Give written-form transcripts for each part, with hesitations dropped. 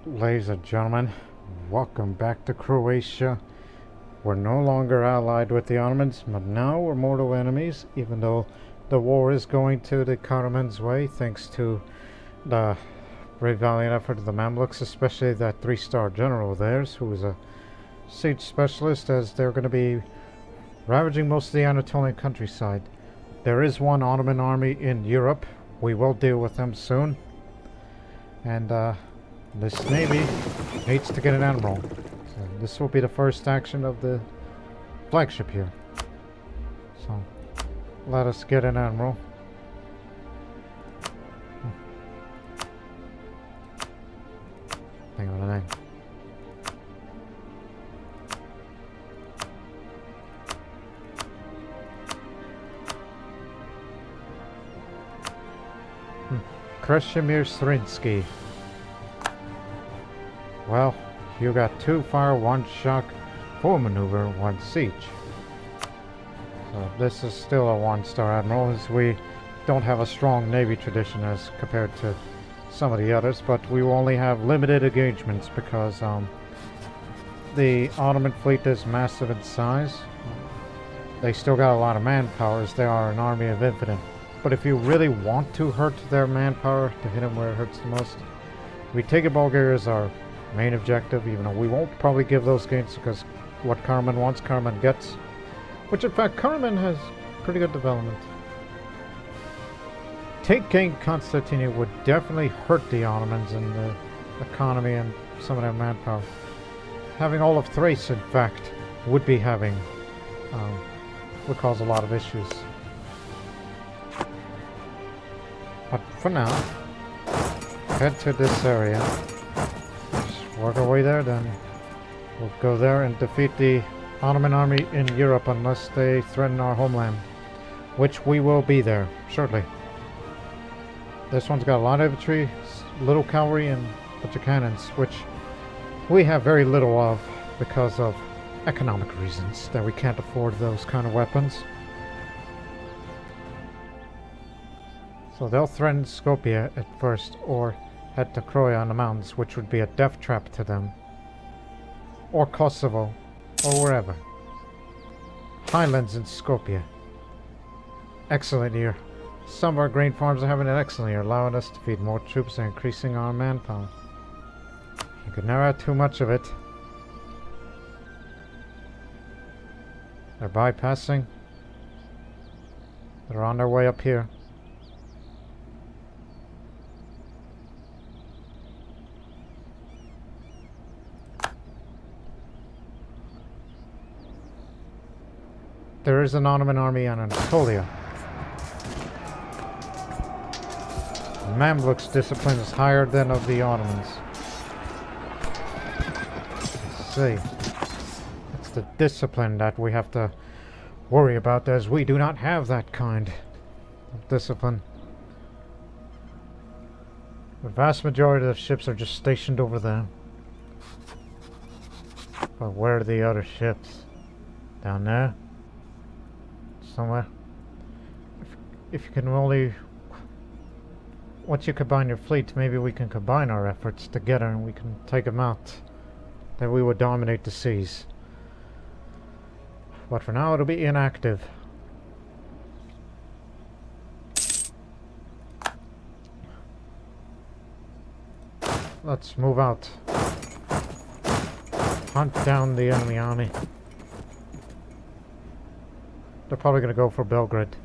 Ladies and gentlemen, welcome back to Croatia. We're no longer allied with the Ottomans, but now we're mortal enemies, even though the war is going to the Karaman's way, thanks to the very valiant effort of the Mamluks, especially that 3-star general of theirs, who is a siege specialist, as they're going to be ravaging most of the Anatolian countryside. There is one Ottoman army in Europe. We will deal with them soon. And, this navy needs to get an admiral. So this will be the first action of the flagship here. So let us get an admiral. Think of the name. Krešimir Srinsky. Well, you got 2 fire, 1 shock, 4 maneuver, 1 siege. So this is still a 1-star admiral, as we don't have a strong navy tradition as compared to some of the others, but we will only have limited engagements because the Ottoman fleet is massive in size. They still got a lot of manpower, as they are an army of infinite. But if you really want to hurt their manpower, to hit them where it hurts the most, we take Bulgaria as our main objective, even though we won't probably give those gains, because what Karaman wants, Karaman gets. Which, in fact, Karaman has pretty good development. Taking Constantinople would definitely hurt the Ottomans and the economy and some of their manpower. Having all of Thrace, in fact, would be having, would cause a lot of issues. But for now, head to this area. Work our way there, then we'll go there and defeat the Ottoman army in Europe unless they threaten our homeland, which we will be there shortly. This one's got a lot of infantry, little cavalry, and a bunch of cannons, which we have very little of because of economic reasons, that we can't afford those kind of weapons. So they'll threaten Skopje at first, or head to Croatia on the mountains, which would be a death trap to them. Or Kosovo, or wherever. Highlands in Skopje. Excellent year. Some of our grain farms are having an excellent year, allowing us to feed more troops and increasing our manpower. You could never have too much of it. They're bypassing. They're on their way up here. There is an Ottoman army in Anatolia. Mamluks' discipline is higher than of the Ottomans. Let's see. It's the discipline that we have to worry about, as we do not have that kind of discipline. The vast majority of the ships are just stationed over there. But where are the other ships? Down there? Somewhere. If you can only... Once you combine your fleet, maybe we can combine our efforts together and we can take them out. Then we would dominate the seas. But for now, it'll be inactive. Let's move out. Hunt down the enemy army. They're probably going to go for Belgrade.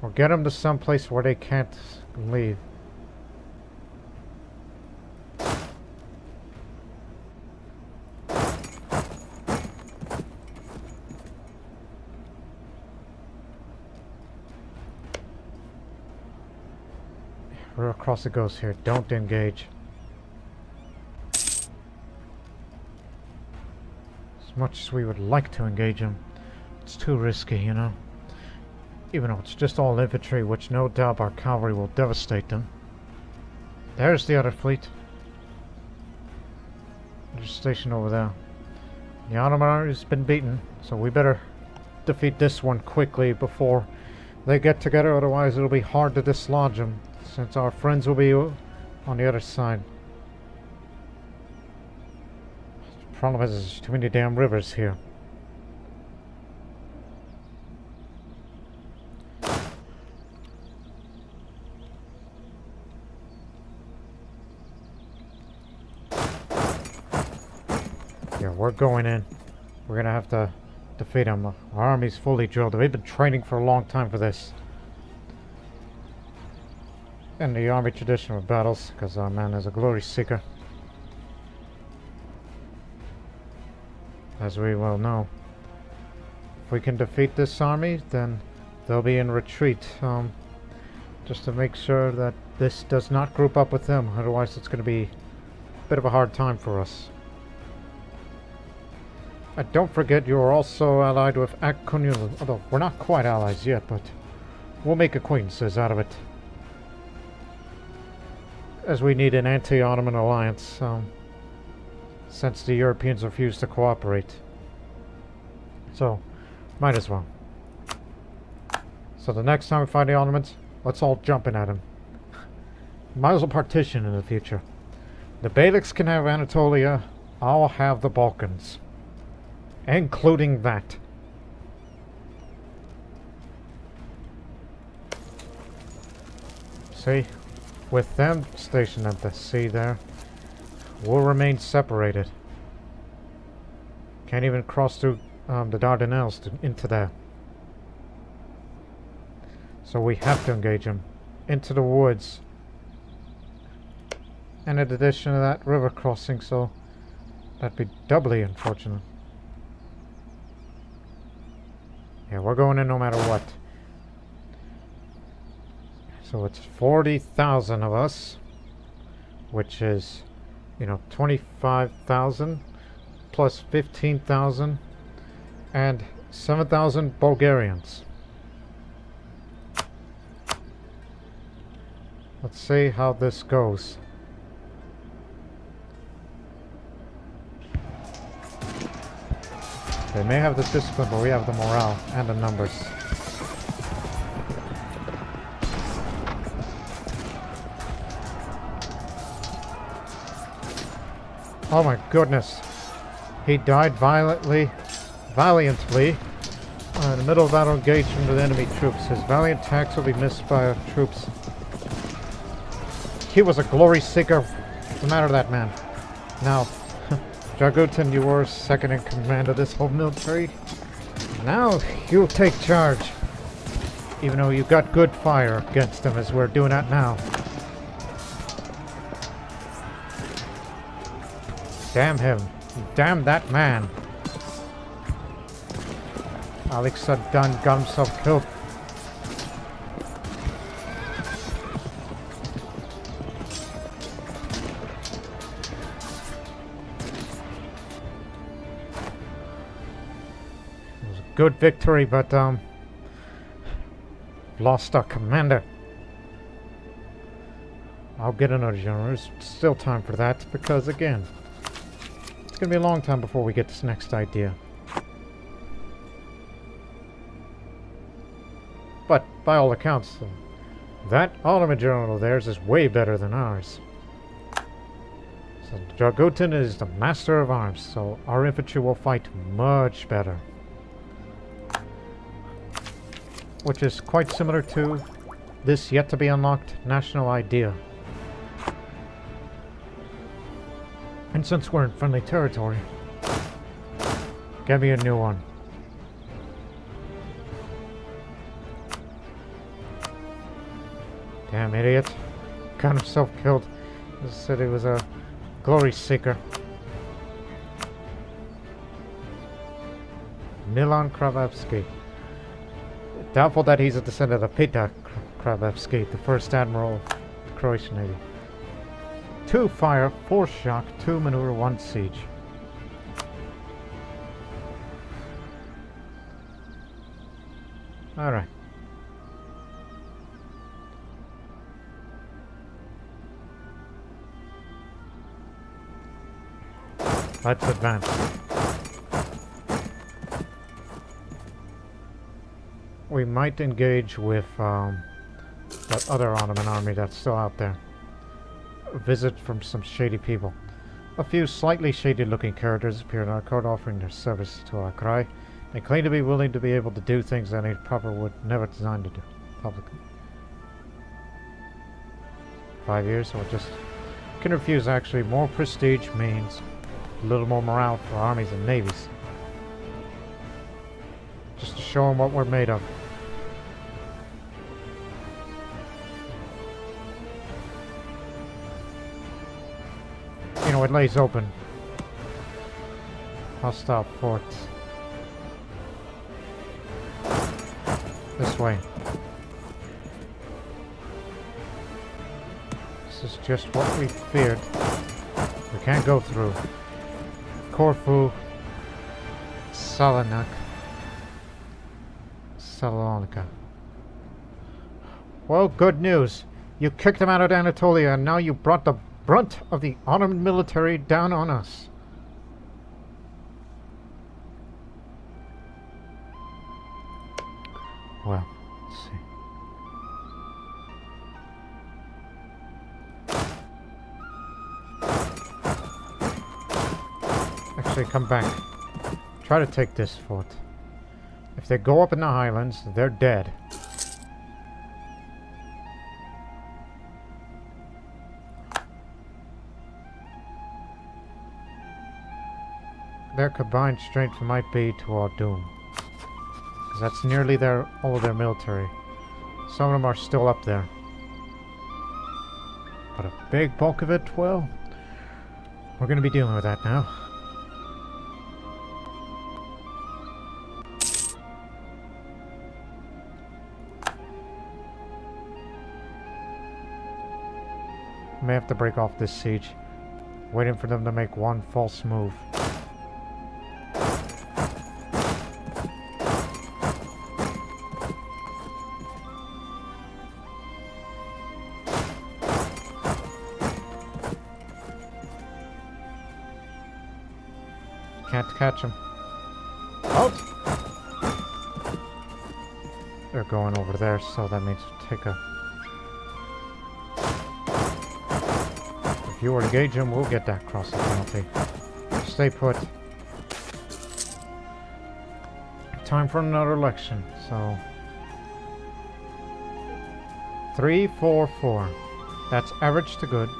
Or get them to some place where they can't leave. We're across it goes here. Don't engage. As much as we would like to engage them, it's too risky, you know. Even though it's just all infantry, which no doubt our cavalry will devastate them. There's the other fleet. They're stationed over there. The Ottoman army's been beaten, so we better defeat this one quickly before they get together, otherwise it'll be hard to dislodge them. since our friends will be on the other side. The problem is there's too many damn rivers here. Yeah, we're going in. We're gonna have to defeat them. Our army's fully drilled. We've been training for a long time for this. In the army tradition of battles, because our man is a glory seeker. As we well know. If we can defeat this army, then they'll be in retreat. Just to make sure that this does not group up with them. Otherwise it's going to be a bit of a hard time for us. Don't forget you are also allied with Aq Qoyunlu. Although we're not quite allies yet, but we'll make acquaintances out of it. As we need an Anti-Ottoman Alliance, since the Europeans refuse to cooperate. So, might as well. So the next time we find the Ottomans, let's all jump in at them. Might as well partition in the future. The Beyliks can have Anatolia, I'll have the Balkans. Including that. See? With them stationed at the sea there, we'll remain separated. Can't even cross through the Dardanelles into there. So we have to engage them into the woods. And in addition to that, river crossing, so that'd be doubly unfortunate. Yeah, we're going in no matter what. So it's 40,000 of us, which is, you know, 25,000 plus 15,000 and 7,000 Bulgarians. Let's see how this goes. They may have the discipline, but we have the morale and the numbers. Oh my goodness. He died valiantly in the middle of battle engagement with enemy troops. His valiant attacks will be missed by our troops. He was a glory seeker. What's the matter with that man? Now, Dragutin, you were second in command of this whole military. Now you'll take charge. Even though you got good fire against him as we're doing that now. Damn him. Damn that man. Alex Sadan got himself killed. It was a good victory, but lost our commander. I'll get another general. There's still time for that because again, it's going to be a long time before we get this next idea. But, by all accounts, that Ottoman general of theirs is way better than ours. So, Dragutin is the master of arms, so our infantry will fight much better. Which is quite similar to this yet-to-be unlocked national idea. And since we're in friendly territory, get me a new one. Damn idiot. Got himself killed. He said he was a glory seeker. Milan Kravevsky. Doubtful that he's a descendant of Petar Kravevsky, the first admiral of the Croatian Navy. 2 fire, 4 shock, 2 maneuver, 1 siege. Alright. Let's advance. We might engage with that other Ottoman army that's still out there. A visit from some shady people. A few slightly shady-looking characters appeared in our court offering their service to our cry. They claim to be willing to be able to do things that a proper would never design to do publicly. 5 years, or just can refuse. Actually, more prestige means a little more morale for armies and navies. Just to show them what we're made of. You know, it lays open. Hostile fort. This way. This is just what we feared. We can't go through. Corfu. Salonika. Well, good news. You kicked them out of Anatolia, and now you brought the brunt of the Ottoman military down on us. Well, let's see. Actually, come back. Try to take this fort. If they go up in the highlands, they're dead. Their combined strength might be to our doom. Because that's nearly all of their military. Some of them are still up there. But a big bulk of it, well, we're going to be dealing with that now. May have to break off this siege. Waiting for them to make one false move. Can't catch them. Out! They're going over there, so that means take a... If you were to engage them, we'll get that crossing penalty. Stay put. Time for another election, so... 3, 4, 4. That's average to good.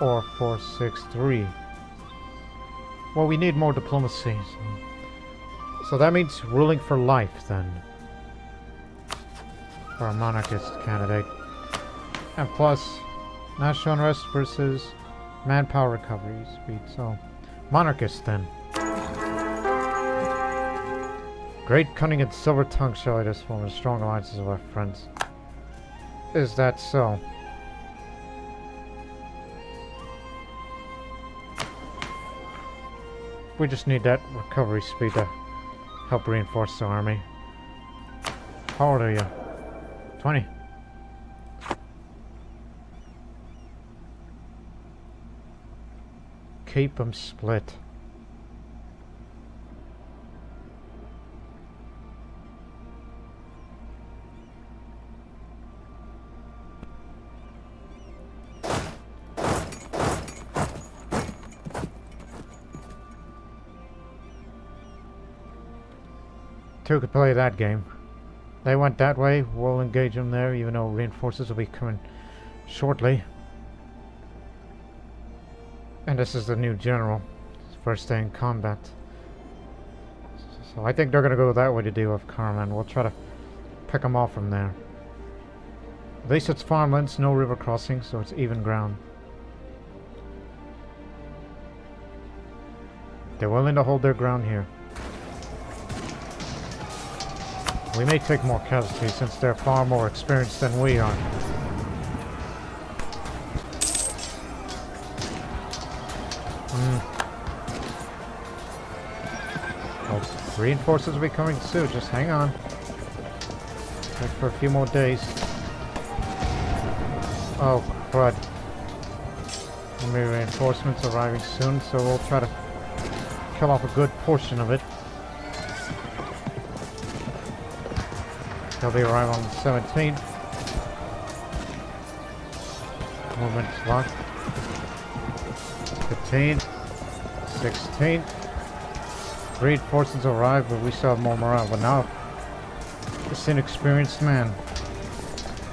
Or 4, 6, 3. Well, we need more diplomacy. So that means ruling for life, then. For a monarchist candidate. And plus, national unrest versus manpower recovery speed. So, monarchist, then. Great cunning and silver tongue shall lead us form strong alliances with our friends. Is that so? We just need that recovery speed to help reinforce the army. How old are you? 20. Keep them split. Two could play that game. They went that way, we'll engage them there, even though reinforcements will be coming shortly. And this is the new general. First day in combat. So I think they're going to go that way to deal with Karaman. We'll try to pick them off from there. At least it's farmlands, no river crossing, so it's even ground. They're willing to hold their ground here. We may take more casualties since they're far more experienced than we are. Oh, reinforcements will be coming soon. Just hang on. Wait for a few more days. Oh, crud. Enemy reinforcements arriving soon, so we'll try to kill off a good portion of it. They'll be arriving on the 17th. Movement locked. 15. 16. Reinforcements arrived, but we still have more morale. But now, this inexperienced man.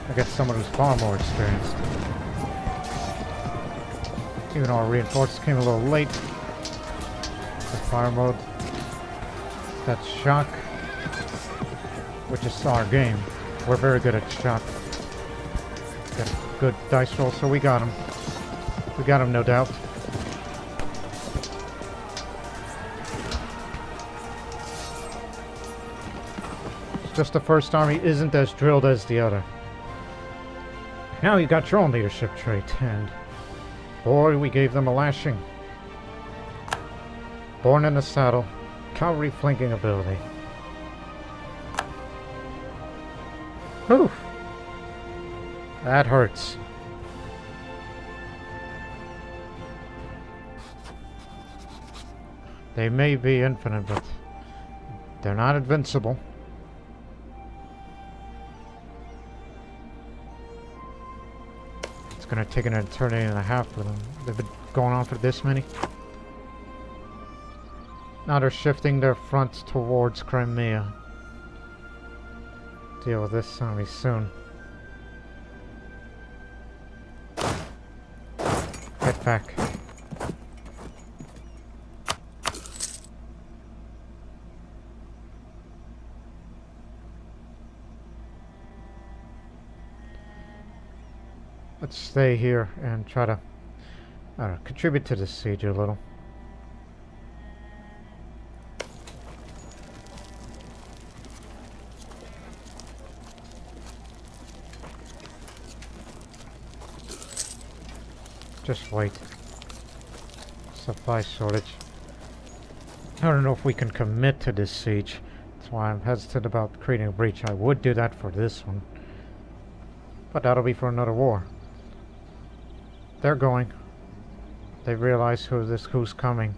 I guess someone who's far more experienced. Even though our reinforcements came a little late. The fire mode. That's shock. Which is our game. We're very good at shock. Got a good dice roll, so we got him. We got him, no doubt. It's just the first army isn't as drilled as the other. Now you got your own leadership trait, and boy, we gave them a lashing. Born in the saddle, cavalry flanking ability. Whew. That hurts. They may be infinite, but they're not invincible. It's gonna take an eternity and a half for them. They've been going on for this many. Now they're shifting their fronts towards Crimea. Deal with this army soon. Get back. Let's stay here and try to contribute to the siege a little. Just wait. Supply shortage. I don't know if we can commit to this siege. That's why I'm hesitant about creating a breach. I would do that for this one. But that'll be for another war. They're going. They realize who's coming.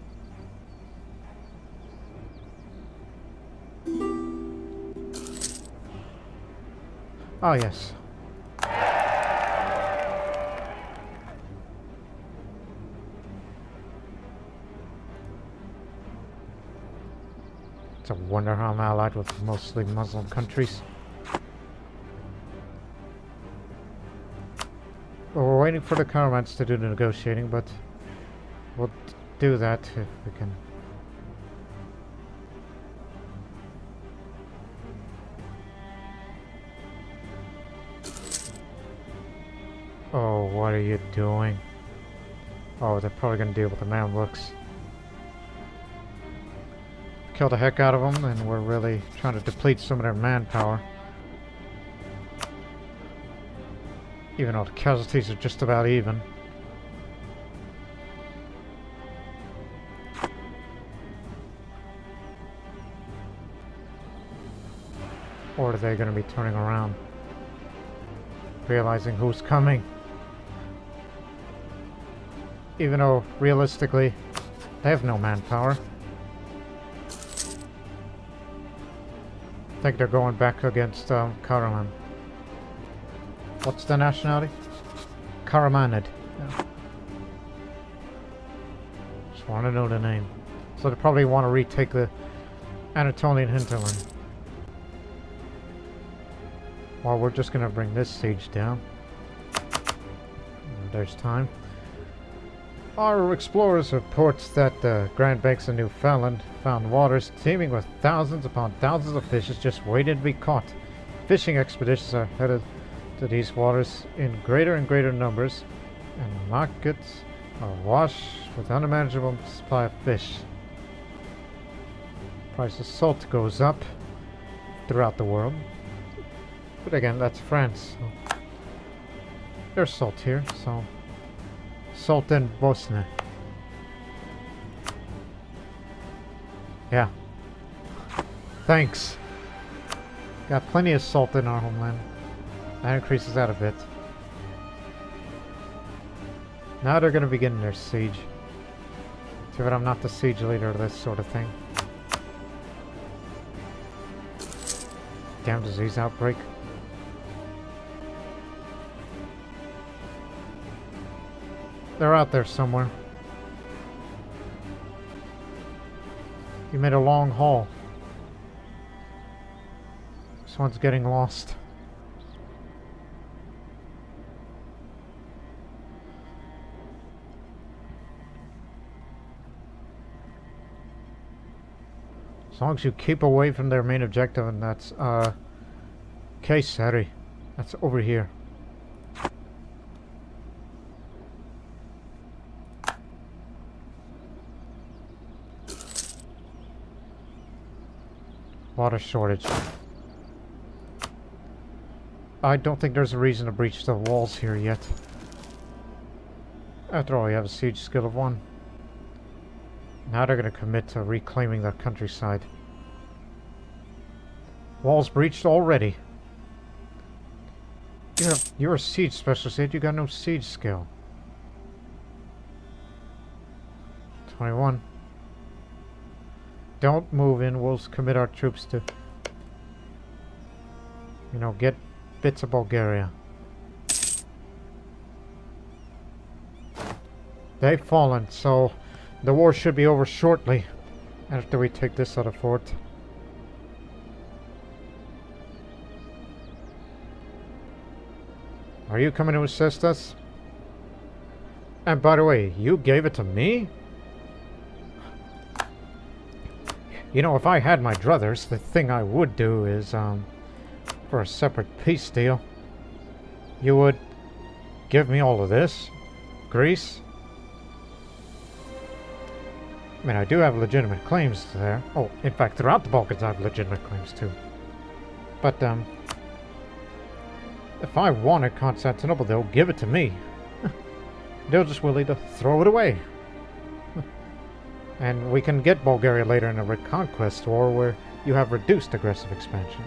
Oh yes. It's a wonder how I'm allied with mostly Muslim countries. Well, we're waiting for the Karamans to do the negotiating, but we'll do that if we can. Oh, what are you doing? Oh, they're probably going to deal with the Mamluks. Kill the heck out of them, and we're really trying to deplete some of their manpower. Even though the casualties are just about even. Or are they going to be turning around? Realizing who's coming. Even though, realistically, they have no manpower. I think they're going back against Karaman. What's the nationality? Karamanid. Yeah. Just want to know the name. So they probably want to retake the Anatolian hinterland. Well, we're just going to bring this siege down. There's time. Our explorers reports that the Grand Banks of Newfoundland found waters teeming with thousands upon thousands of fishes just waiting to be caught. Fishing expeditions are headed to these waters in greater and greater numbers, and markets are awash with unimaginable supply of fish. Price of salt goes up throughout the world, but again, that's France. So there's salt here, so salt in Bosnia. Yeah. Thanks. Got plenty of salt in our homeland. That increases that a bit. Now they're going to begin their siege. Too bad I'm not the siege leader of this sort of thing. Damn disease outbreak. They're out there somewhere. You made a long haul. This one's getting lost. As long as you keep away from their main objective, and that's Kayseri. That's over here. Water shortage. I don't think there's a reason to breach the walls here yet. After all, we have a siege skill of 1. Now they're going to commit to reclaiming the countryside. Walls breached already. You're a siege specialist, yet you got no siege skill. 21. Don't move in. We'll commit our troops to, you know, get bits of Bulgaria. They've fallen, so the war should be over shortly after we take this other fort. Are you coming to assist us? And by the way, you gave it to me? You know, if I had my druthers, the thing I would do is, for a separate peace deal, you would give me all of this. Greece. I mean, I do have legitimate claims there. Oh, in fact, throughout the Balkans I have legitimate claims too. But, if I wanted Constantinople, they'll give it to me. They're just willing to throw it away. And we can get Bulgaria later in a reconquest war where you have reduced aggressive expansion.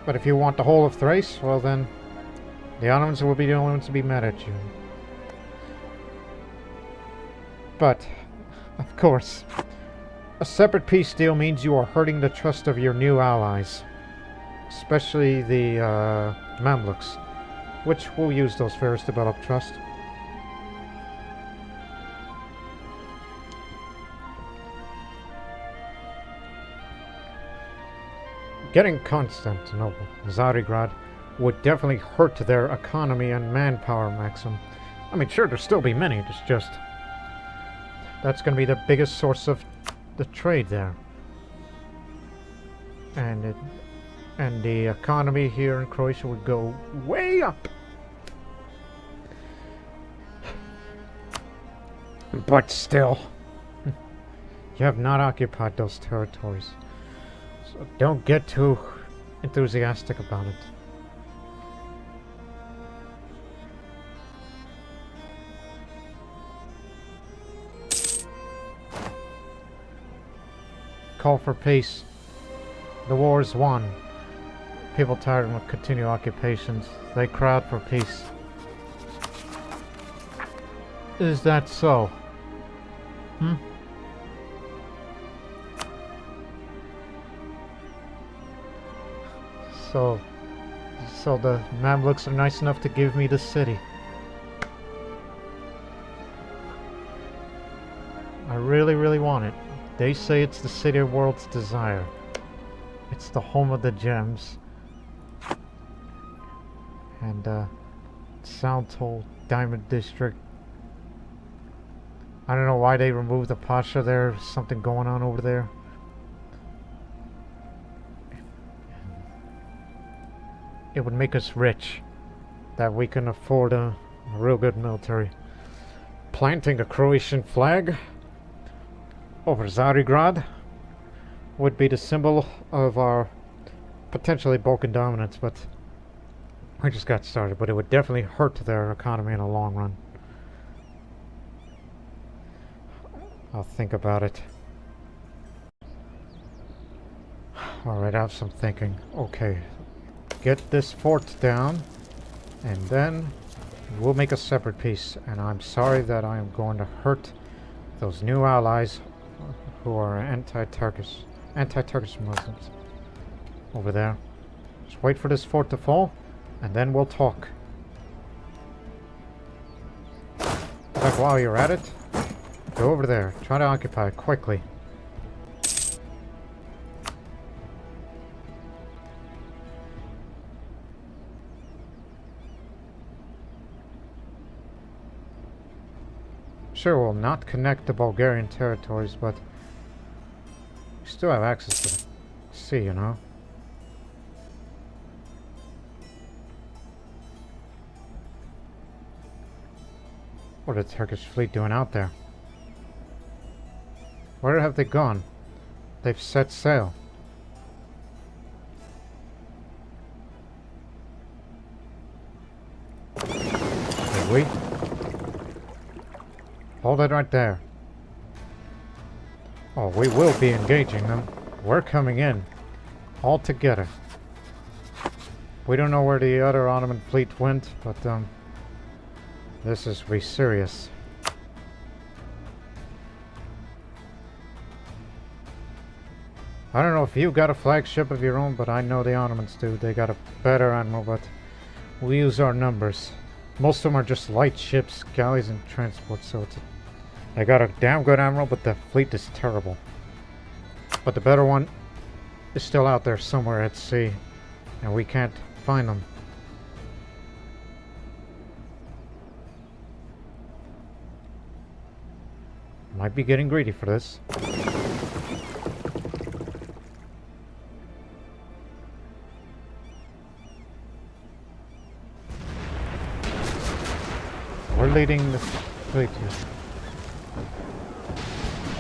But if you want the whole of Thrace, well then, the Ottomans will be the only ones to be mad at you. But, of course, a separate peace deal means you are hurting the trust of your new allies. Especially the Mamluks, which will use those fairs to develop trust. Getting Constantinople, Tsarigrad, would definitely hurt their economy and manpower maximum. I mean, sure, there'll still be many, it's just that's going to be the biggest source of the trade there. And the economy here in Croatia would go way up. But still, you have not occupied those territories. So don't get too enthusiastic about it. Call for peace. The war is won. People tired of continued occupations. They crowd for peace. Is that so? Hmm? So the Mamluks are nice enough to give me the city. I really, really want it. They say it's the city of world's desire. It's the home of the gems. And, Soundtoll Diamond District. I don't know why they removed the Pasha there. Something going on over there. It would make us rich. That we can afford a real good military. Planting a Croatian flag over Tsarigrad would be the symbol of our potentially Balkan dominance, but we just got started. But it would definitely hurt their economy in the long run. I'll think about it. Alright, I have some thinking. Okay, get this fort down, and then we'll make a separate peace. And I'm sorry that I am going to hurt those new allies who are anti-Turkish Muslims over there. Just wait for this fort to fall, and then we'll talk. like while you're at it, go over there. Try to occupy it quickly. Sure, we'll not connect the Bulgarian territories, but we still have access to the sea, you know? What is the Turkish fleet doing out there? Where have they gone? They've set sail. Did we? Hold it right there. Oh, we will be engaging them. We're coming in. All together. We don't know where the other Ottoman fleet went, but this is really serious. I don't know if you got a flagship of your own, but I know the Ottomans do. They got a better admiral, but we use our numbers. Most of them are just light ships, galleys, and transports, so they got a damn good admiral, but the fleet is terrible. But the better one is still out there somewhere at sea, and we can't find them. Might be getting greedy for this. We're leading the fleet here.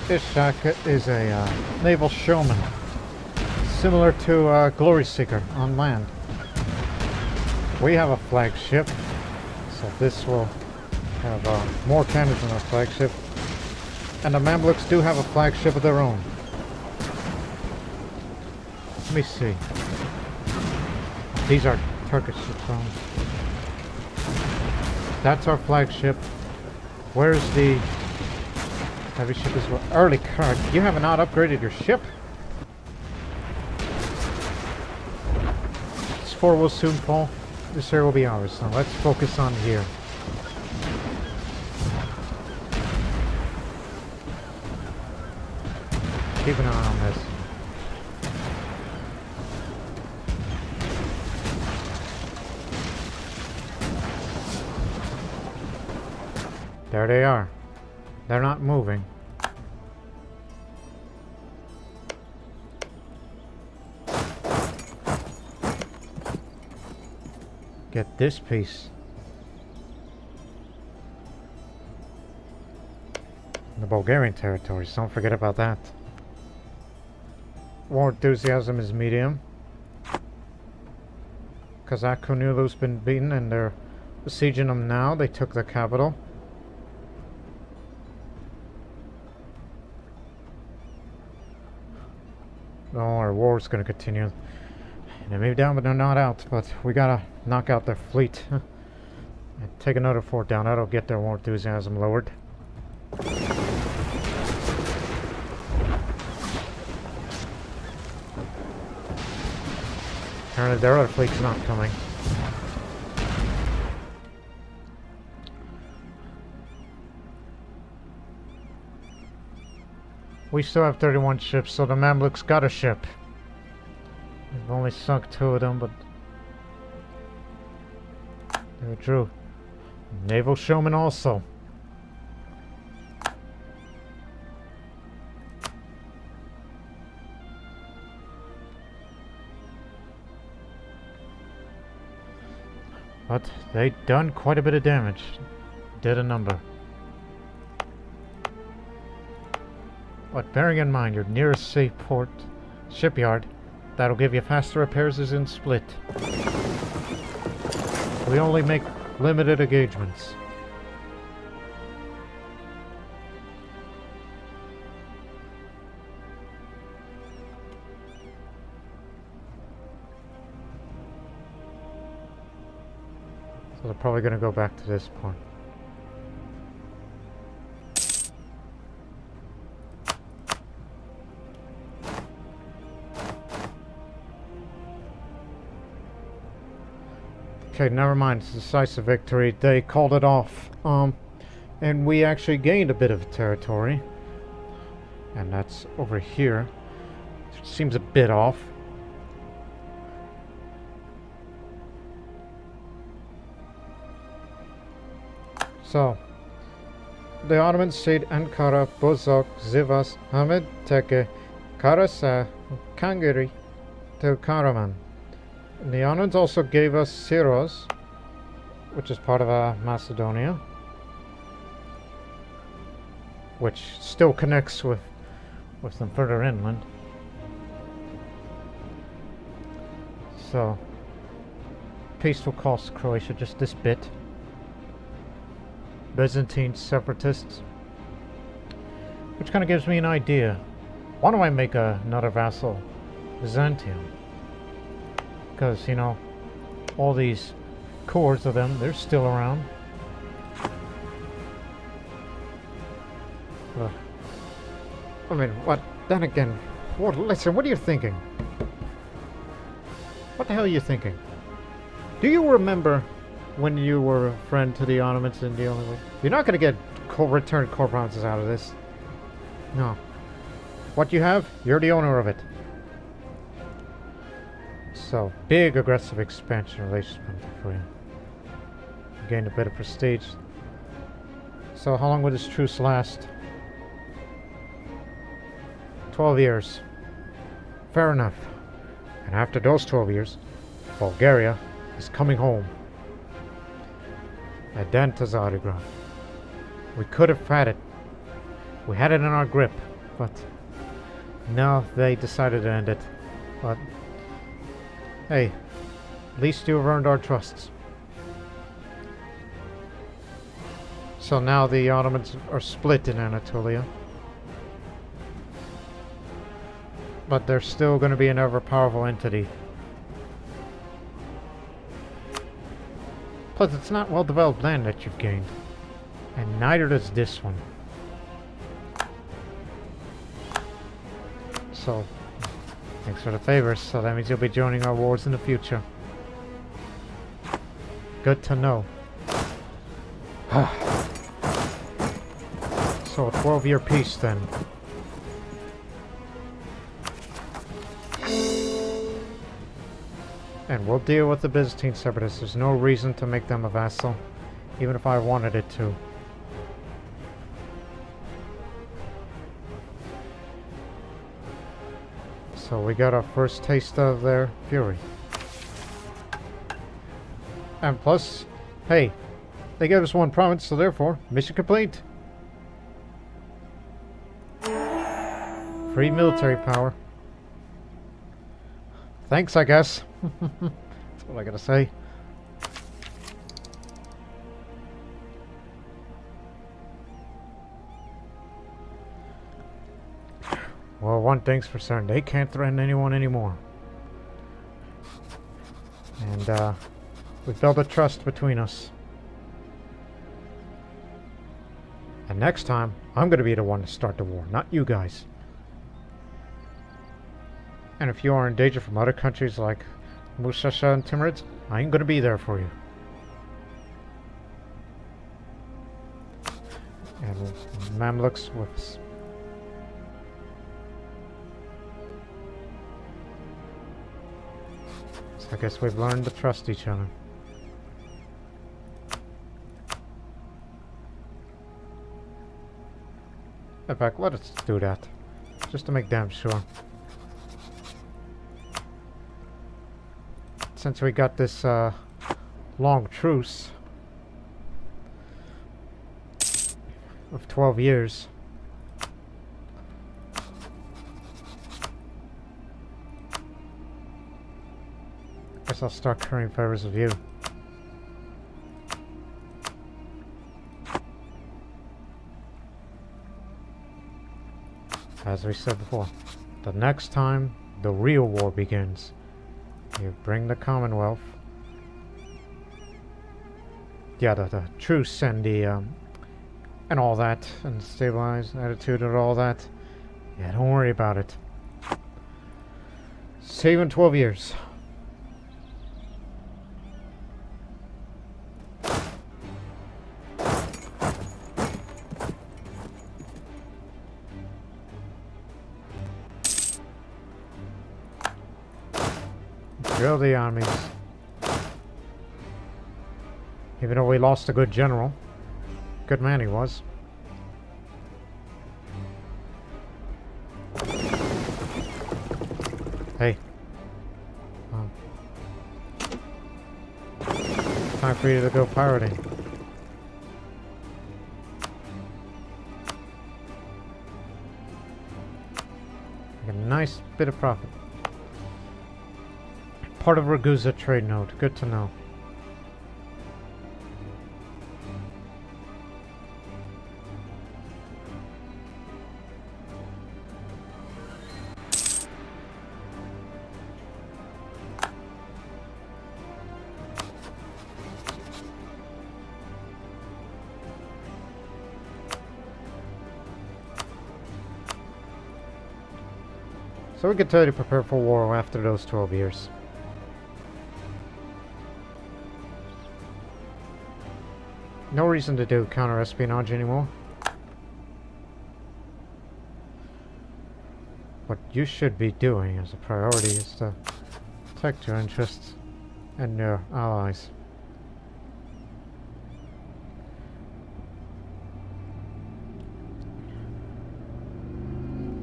This Aq is a naval showman, similar to Glory Seeker on land. We have a flagship, so this will have more cannons than our flagship. And the Mamluks do have a flagship of their own. Let me see. These are Turkish ships. That's our flagship. Where's the heavy ship as well? Early card. You have not upgraded your ship? This 4 will soon fall. This area will be ours. So let's focus on here. Keep an eye on this. There they are. They're not moving. Get this piece. The Bulgarian territories, don't forget about that. War enthusiasm is medium. Because Aq Qoyunlu's been beaten and they're besieging them now. They took the capital. No, our war's gonna continue. They may be down, but they're not out. But we gotta knock out their fleet. And take another fort down. That'll get their war enthusiasm lowered. Apparently their other fleet's not coming. We still have 31 ships, so the Mamluks got a ship. We've only sunk 2 of them, but they're true. Naval showman also. But they done quite a bit of damage. Did a number. But bearing in mind your nearest seaport, shipyard, that'll give you faster repairs is in Split. We only make limited engagements. So they're probably going to go back to this point. Okay, never mind. It's a decisive victory. They called it off. And we actually gained a bit of territory. And that's over here. It seems a bit off. So, the Ottomans said Ankara, Bozok, Zivas, Hamid, Teke, Karasa, Kangiri to Karaman. And the Ottomans also gave us Syros, which is part of Macedonia, which still connects with them further inland. So, peace will cost Croatia just this bit. Byzantine separatists, which kind of gives me an idea. Why don't I make another vassal Byzantium? Because, you know, all these cores of them, they're still around. I mean, what? Then again, what? Listen, what are you thinking? What the hell are you thinking? Do you remember when you were a friend to the Ottomans in the only way? You're not going to get returned core provinces out of this. No. What you have, you're the owner of it. So, big aggressive expansion relations for you. Gained a bit of prestige. So, how long will this truce last? 12 years. Fair enough. And after those 12 years, Bulgaria is coming home. And then to Zarigrad. We could have had it. We had it in our grip, but no, they decided to end it. But hey, at least you've earned our trusts. So now the Ottomans are split in Anatolia. But they're still going to be an ever-powerful entity. Plus, it's not well-developed land that you've gained. And neither does this one. So, thanks for the favors. So that means you'll be joining our wars in the future. Good to know. So, a 12-year peace then. And we'll deal with the Byzantine separatists. There's no reason to make them a vassal, even if I wanted it to. So we got our first taste of their fury. And plus, hey, they gave us one province, so therefore, mission complete. Free military power. Thanks, I guess. That's what I gotta say. Well, one thing's for certain, they can't threaten anyone anymore. And, we've built a trust between us. And next time, I'm gonna be the one to start the war, not you guys. And if you are in danger from other countries like Mushasha and Timurids, I ain't gonna be there for you. And Mamluks, whoops. So I guess we've learned to trust each other. In fact, let us do that. Just to make damn sure. Since we got this long truce of 12 years. Guess I'll start currying favors with you. As we said before, the next time the real war begins, you bring the Commonwealth. Yeah, the truce and the and all that, and stabilized attitude and all that. Yeah, don't worry about it. Save in 12 years. Drill the armies. Even though we lost a good general. Good man he was. Hey. Time for you to go pirating. A nice bit of profit. Part of Ragusa trade node. Good to know. So we could tell you to prepare for war after those 12 years. No reason to do counter-espionage anymore. What you should be doing as a priority is to protect your interests and your allies.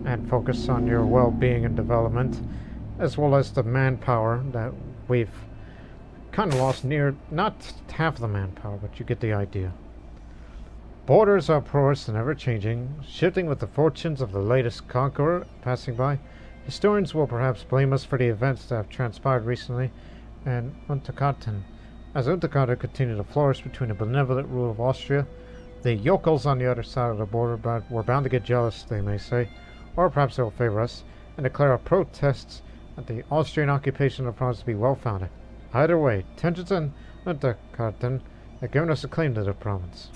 And focus on your well-being and development, as well as the manpower that we've kind of lost near, not half the manpower, but you get the idea. Borders are porous and ever-changing, shifting with the fortunes of the latest conqueror passing by. Historians will perhaps blame us for the events that have transpired recently, and Unterkarten. As Unterkarten continued to flourish between the benevolent rule of Austria, the yokels on the other side of the border were bound to get jealous, they may say, or perhaps they will favor us, and declare our protests at the Austrian occupation of the province to be well-founded. Either way, tensions and Unterkarten have given us a claim to the province.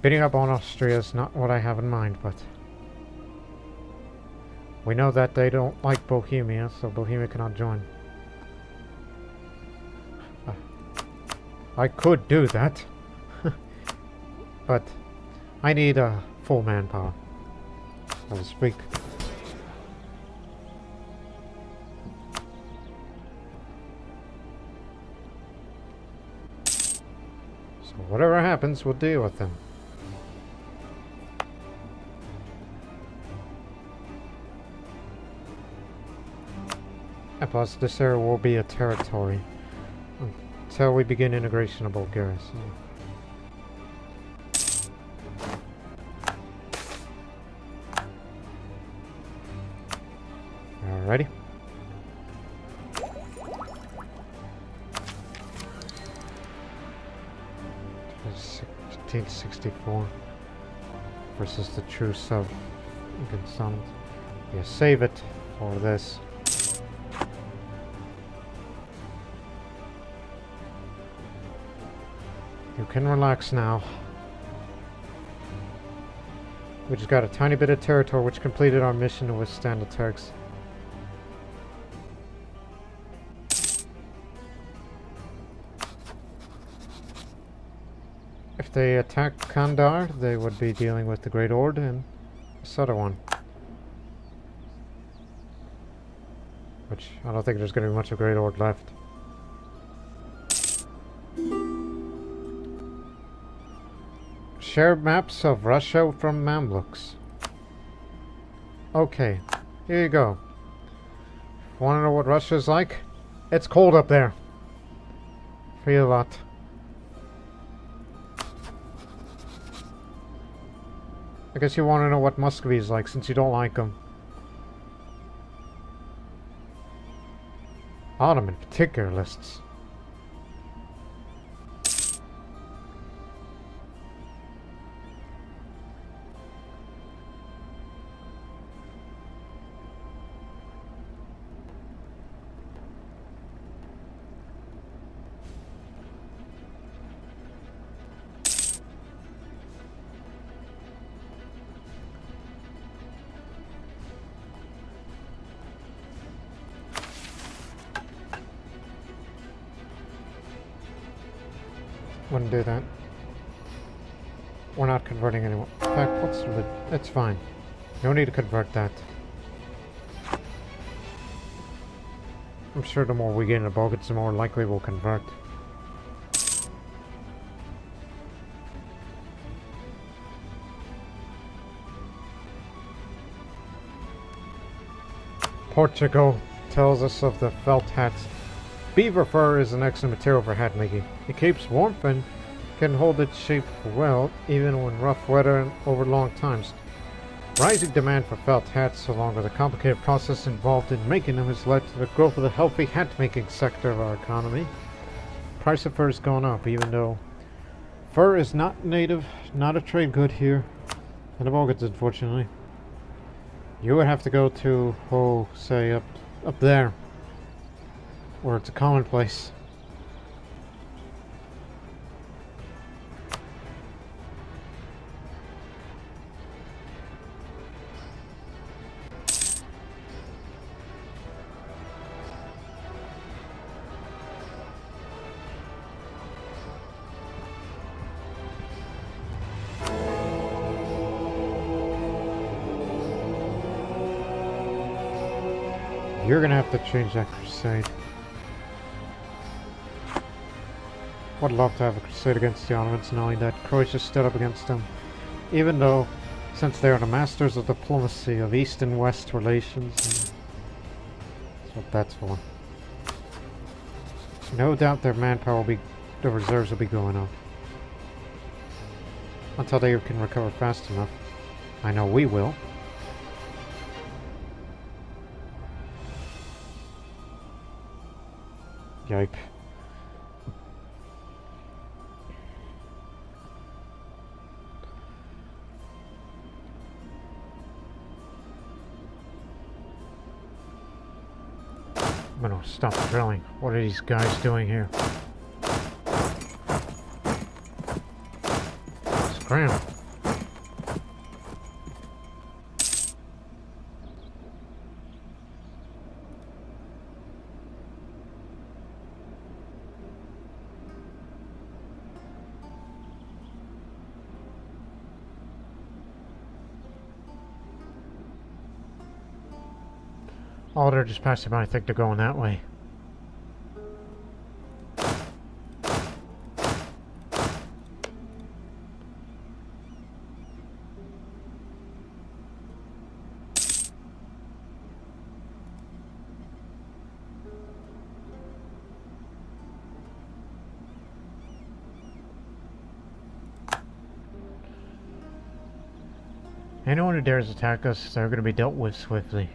Beating up on Austria is not what I have in mind, but we know that they don't like Bohemia, so Bohemia cannot join. I could do that, but I need a full manpower, so to speak. So whatever happens, we'll deal with them. And plus, this area will be a territory until we begin integration of Bulgaria. So. Alrighty. It's 1664 versus the truce of Gunstond. Yeah, save it for this. You can relax now. We just got a tiny bit of territory which completed our mission to withstand the Turks. If they attack Kandar, they would be dealing with the Great Ord and this other one. Which, I don't think there's going to be much of Great Ord left. Share maps of Russia from Mamluks. Okay, here you go. Want to know what Russia's like? It's cold up there. Feel a lot. I guess you want to know what Muscovy's like since you don't like them. Ottoman particular lists. Wouldn't do that. We're not converting anyone. In fact, it's fine. No need to convert that. I'm sure the more we gain in the Balkans, the more likely we'll convert. Portugal tells us of the felt hats. Beaver fur is an excellent material for hat making. It keeps warmth and can hold its shape well, even when rough weather and over long times. Rising demand for felt hats, along with the complicated process involved in making them, has led to the growth of the healthy hat-making sector of our economy. Price of fur has gone up, even though fur is not native, not a trade good here in the Balkans, unfortunately. You would have to go to, say, up there, where it's a commonplace. You're gonna have to change that crusade. Would love to have a crusade against the Ottomans, knowing that Croatia stood up against them. Even though, since they are the masters of diplomacy of East and West relations, that's what that's for. No doubt their manpower will be, the reserves will be going up. Until they can recover fast enough. I know we will. Yipe. I'm gonna stop drilling. What are these guys doing here? Scram. Oh, they're just passing by. I think they're going that way. Anyone who dares attack us, they're going to be dealt with swiftly.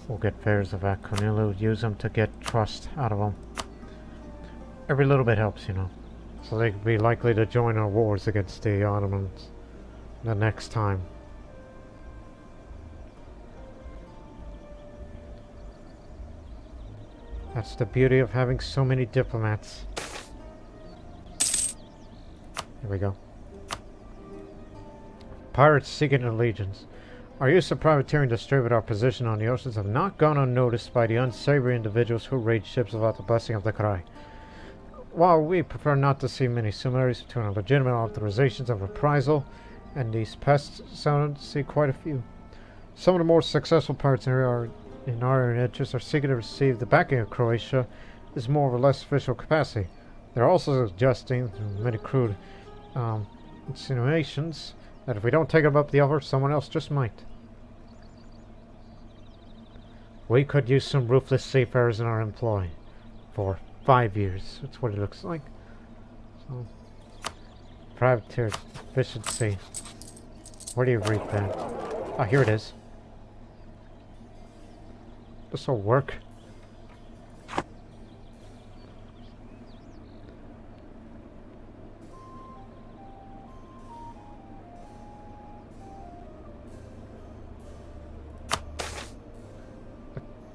We'll get fares of Aq Qoyunlu, use them to get trust out of them. Every little bit helps, you know. So they could be likely to join our wars against the Ottomans the next time. That's the beauty of having so many diplomats. Here we go. Pirates seeking allegiance. Our use of privateering to distribute our position on the oceans have not gone unnoticed by the unsavory individuals who raid ships without the blessing of the Krai. While we prefer not to see many similarities between our legitimate authorizations of reprisal and these pests, so to see quite a few. Some of the more successful pirates in our interests are seeking to receive the backing of Croatia in more or less official capacity. They're also suggesting, through many crude insinuations, that if we don't take up the offer, someone else just might. We could use some ruthless seafarers in our employ for 5 years. That's what it looks like. So, privateer efficiency. Where do you read that? Ah, here it is. This'll work.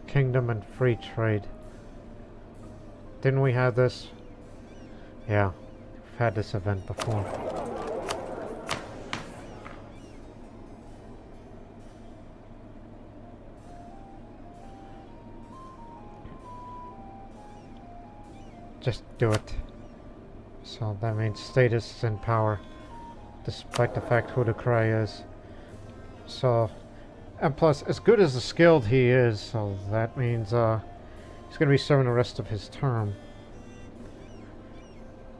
Kingdom and free trade. Didn't we have this? Yeah. had this event before. Just do it. So that means status and power, despite the fact who the Cry is. So, and plus, as good as the skilled he is, so that means he's going to be serving the rest of his term.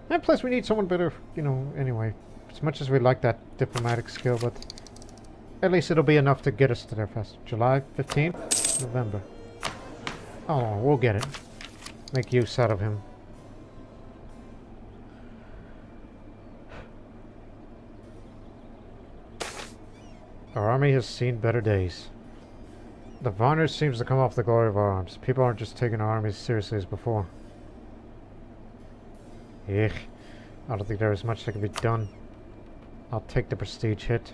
And plus, we need someone better, you know, anyway. As much as we like that diplomatic skill, but at least it'll be enough to get us to there fast. July 15th? November. Oh, we'll get it. Make use out of him. Our army has seen better days. The varnish seems to come off the glory of our arms. People aren't just taking our armies seriously as before. Ugh. I don't think there is much that can be done. I'll take the prestige hit.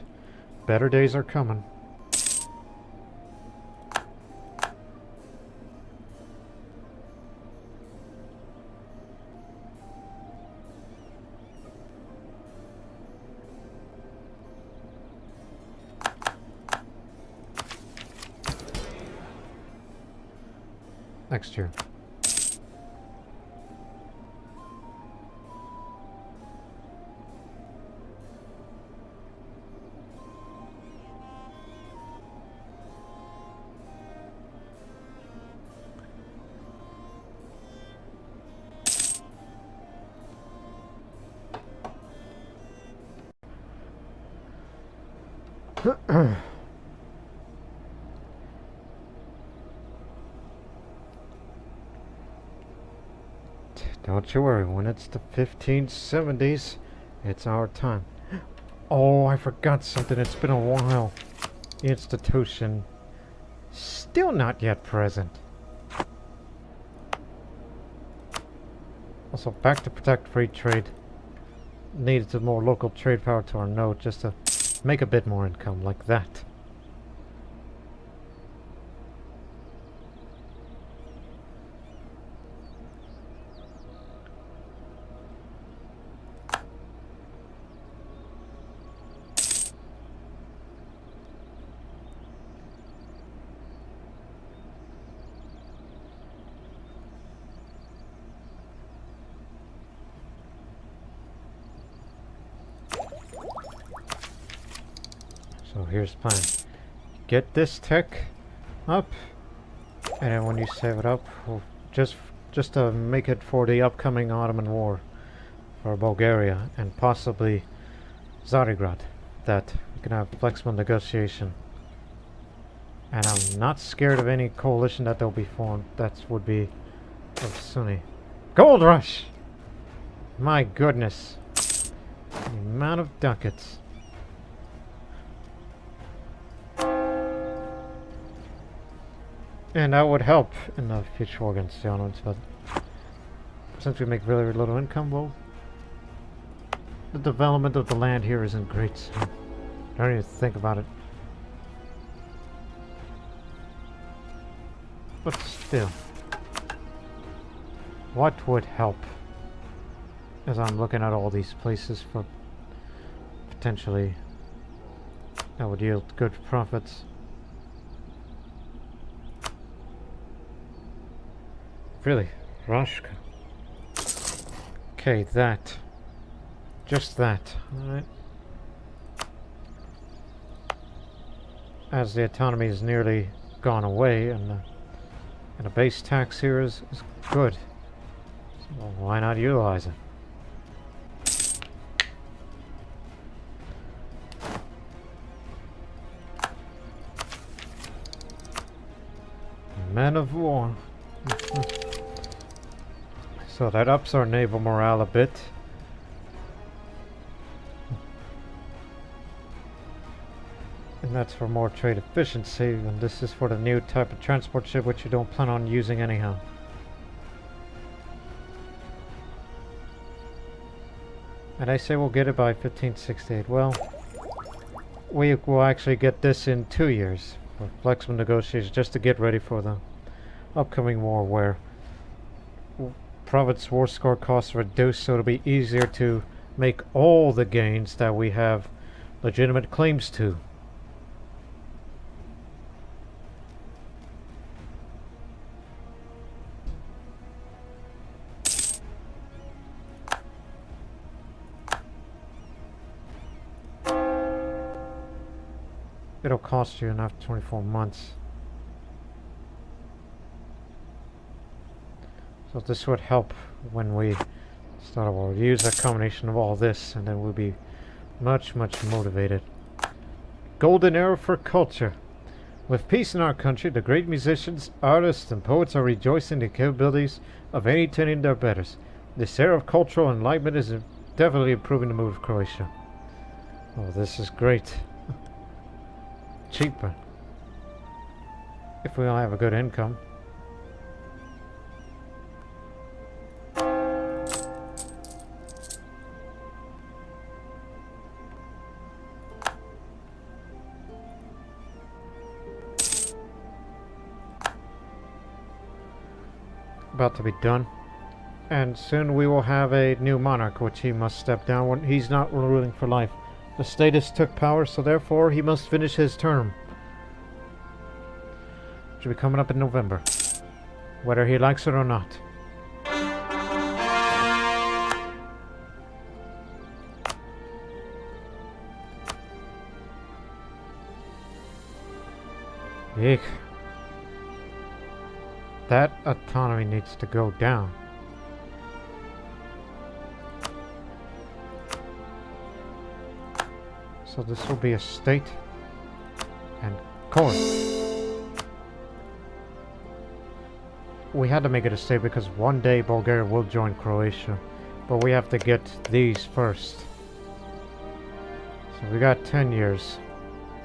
Better days are coming. Next year. Don't you worry, when it's the 1570s, it's our time. Oh, I forgot something. It's been a while. The institution, still not yet present. Also, back to protect free trade. Needed some more local trade power to our node just to make a bit more income like that. So here's the plan. Get this tech up, and then when you save it up, we'll just to make it for the upcoming Ottoman War for Bulgaria and possibly Tsarigrad, that we can have flexible negotiation. And I'm not scared of any coalition that they'll be formed. That would be of Sunni. Gold rush! My goodness. The amount of ducats. And that would help in the future war against the Ottomans, but since we make really little income, well, the development of the land here isn't great, so don't even think about it. But still, what would help as I'm looking at all these places for potentially that would yield good profits? Really? Rashka? Okay, that. Just that. Alright. As the autonomy is nearly gone away and a base tax here is good. So why not utilize it? Men of war. So that ups our naval morale a bit. And that's for more trade efficiency, and this is for the new type of transport ship which you don't plan on using anyhow. And I say we'll get it by 1568. Well, we will actually get this in 2 years for flexible negotiations just to get ready for the upcoming war where province war score costs reduced, so it'll be easier to make all the gains that we have legitimate claims to. It'll cost you enough 24 months. So this would help when we start a war. Use a combination of all this and then we'll be much motivated. Golden era for culture. With peace in our country, the great musicians, artists and poets are rejoicing in the capabilities of entertaining their betters. This era of cultural enlightenment is definitely improving the mood of Croatia. Oh, this is great. Cheaper. If we all have a good income. About to be done. And soon we will have a new monarch, which he must step down when he's not ruling for life. The statist took power, so therefore he must finish his term. Should be coming up in November. Whether he likes it or not. Eek. That autonomy needs to go down. So this will be a state and court. We had to make it a state because one day Bulgaria will join Croatia, but we have to get these first. So we got 10 years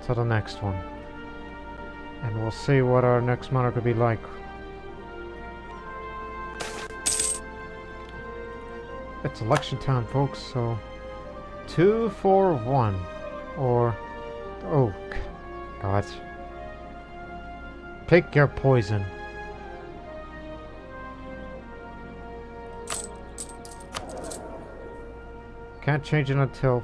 till the next one, and we'll see what our next monarch will be like. It's election time, folks, so 2 for 1. Or, oh, God. Pick your poison. Can't change it until...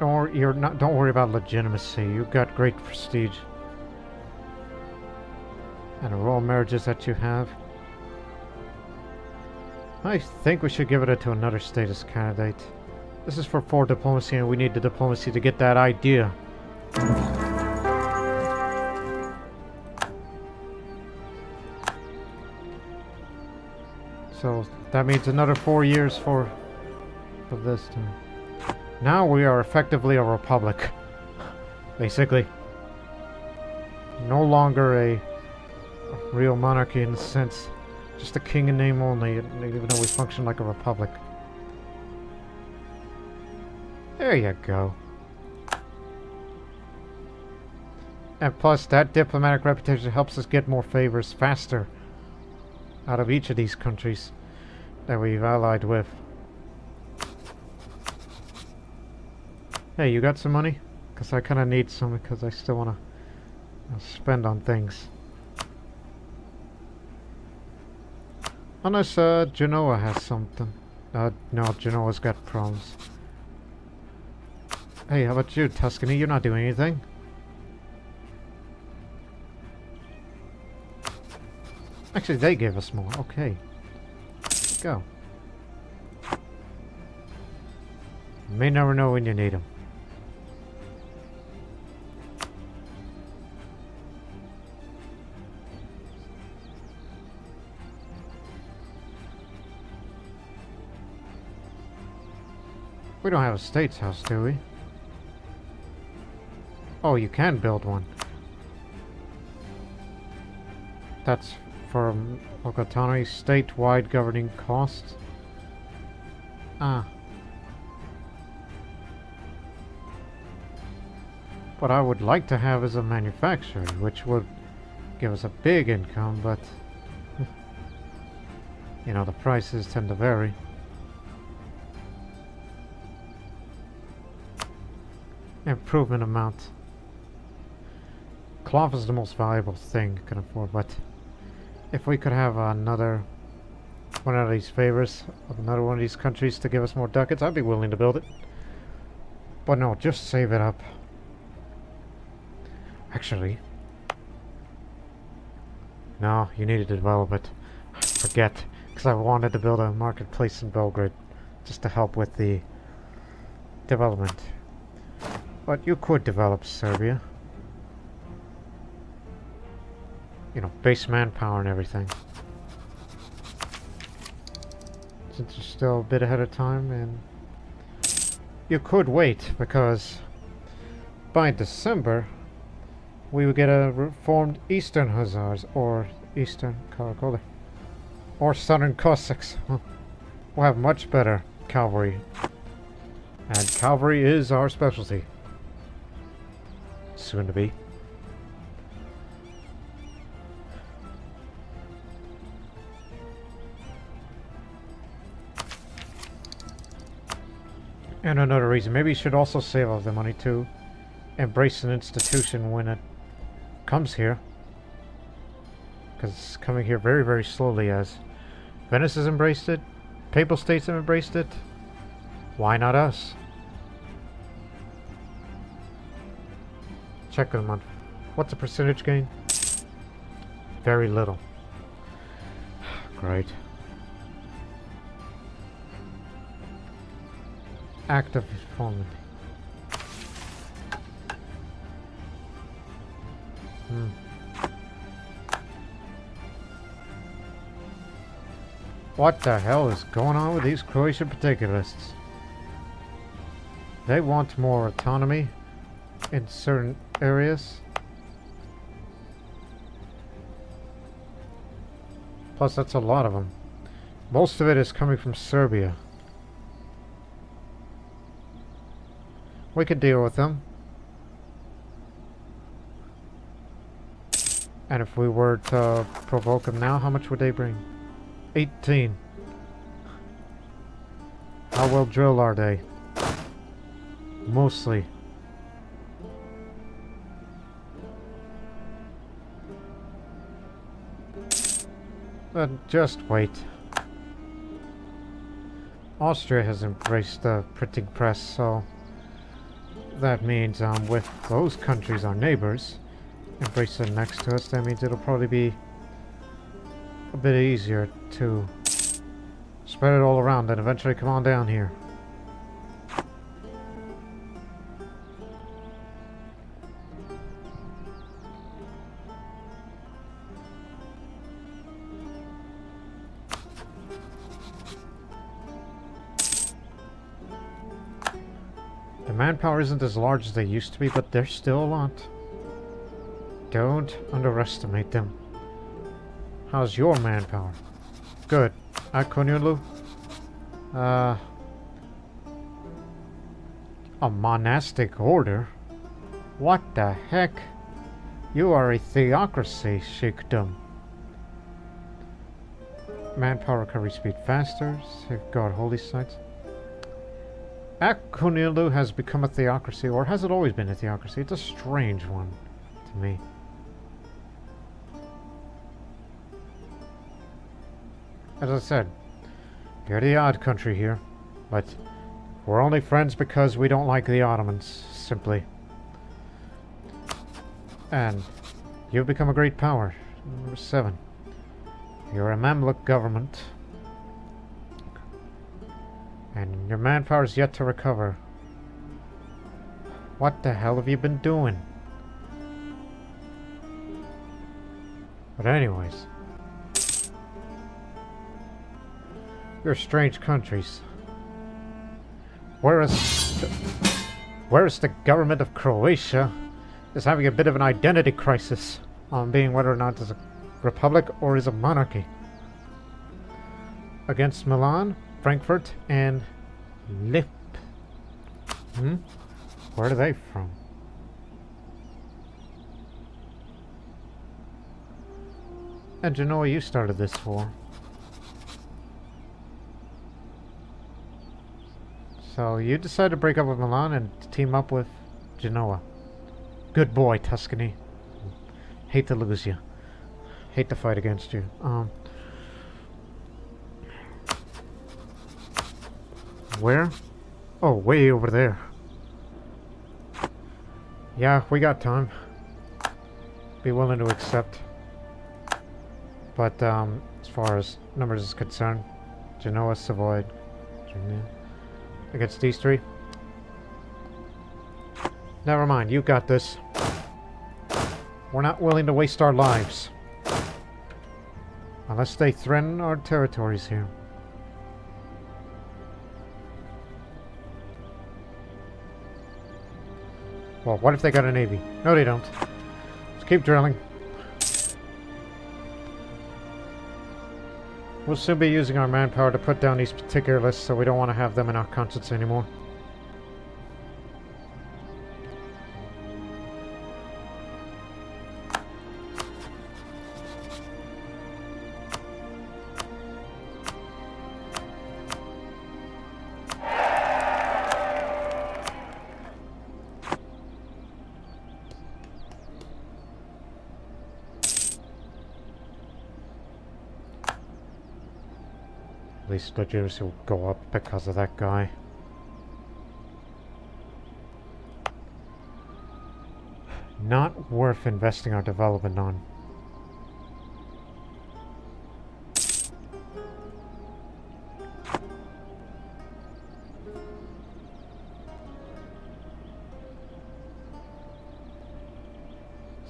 Don't worry about legitimacy. You've got great prestige. And the royal marriages that you have. I think we should give it to another status candidate. This is for diplomacy, and we need the diplomacy to get that idea. So that means another 4 years for this time. Now we are effectively a republic. Basically. No longer a real monarchy in a sense. Just a king in name only, even though we function like a republic. There you go. And plus, that diplomatic reputation helps us get more favors faster out of each of these countries that we've allied with. Hey, you got some money? Because I kind of need some because I still want to spend on things. Unless Genoa has something. No, Genoa's got problems. Hey, how about you, Tuscany? You're not doing anything. Actually, they gave us more. Okay. Go. You may never know when you need them. We don't have a state's house, do we? Oh, you can build one. That's for local autonomy, statewide governing costs. Ah. What I would like to have is a manufacturer, which would give us a big income, but you know, the prices tend to vary. improvement amount. Cloth is the most valuable thing you can afford, but if we could have another one of these favors of another one of these countries to give us more ducats, I'd be willing to build it. But no, just save it up. Actually, no, you needed to develop it. I forget, because I wanted to build a marketplace in Belgrade just to help with the development. But you could develop Serbia. You know, base manpower and everything. Since you're still a bit ahead of time, and you could wait, because by December we would get a reformed Eastern Hussars, or Eastern Karakola, or Southern Cossacks. We'll have much better cavalry, and cavalry is our specialty. Soon to be. And another reason, maybe you should also save all the money to embrace an institution when it comes here. Because it's coming here very, very slowly, as Venice has embraced it, Papal States have embraced it. Why not us? Check them on. What's the percentage gain? Very little. Great. Active informant. What the hell is going on with these Croatian particularists? They want more autonomy in certain areas. Plus, that's a lot of them. Most of it is coming from Serbia. We could deal with them. And if we were to provoke them now, how much would they bring? 18. How well drilled are they? Mostly. But just wait. Austria has embraced the printing press, so that means with those countries, our neighbors, embracing next to us, that means it'll probably be a bit easier to spread it all around and eventually come on down here. The manpower isn't as large as they used to be, but there's still a lot. Don't underestimate them. How's your manpower? Good. Aq Qoyunlu? A monastic order? What the heck? You are a theocracy, Sheikhdom. Manpower recovery speed faster. Safeguard holy sites. Aq Qoyunlu has become a theocracy, or has it always been a theocracy? It's a strange one to me. As I said, you're the odd country here, but we're only friends because we don't like the Ottomans, simply. And you've become a great power. Number 7. You're a Mamluk government. And your manpower is yet to recover. What the hell have you been doing? But anyways, you're strange countries. Whereas the government of Croatia is having a bit of an identity crisis on being whether or not it's a republic or is a monarchy. Against Milan, Frankfurt, and Lip. Where are they from? And Genoa, you started this war. So you decided to break up with Milan and team up with Genoa. Good boy, Tuscany. Hate to lose you. Hate to fight against you. Where? Oh, way over there. Yeah, we got time. Be willing to accept. But, as far as numbers is concerned, Genoa, Savoy, against these three. Never mind, you got this. We're not willing to waste our lives. Unless they threaten our territories here. Well, what if they got a navy? No, they don't. Let's keep drilling. We'll soon be using our manpower to put down these particular lists, so we don't want to have them in our conscience anymore. At least legitimacy will go up because of that guy. Not worth investing our development on.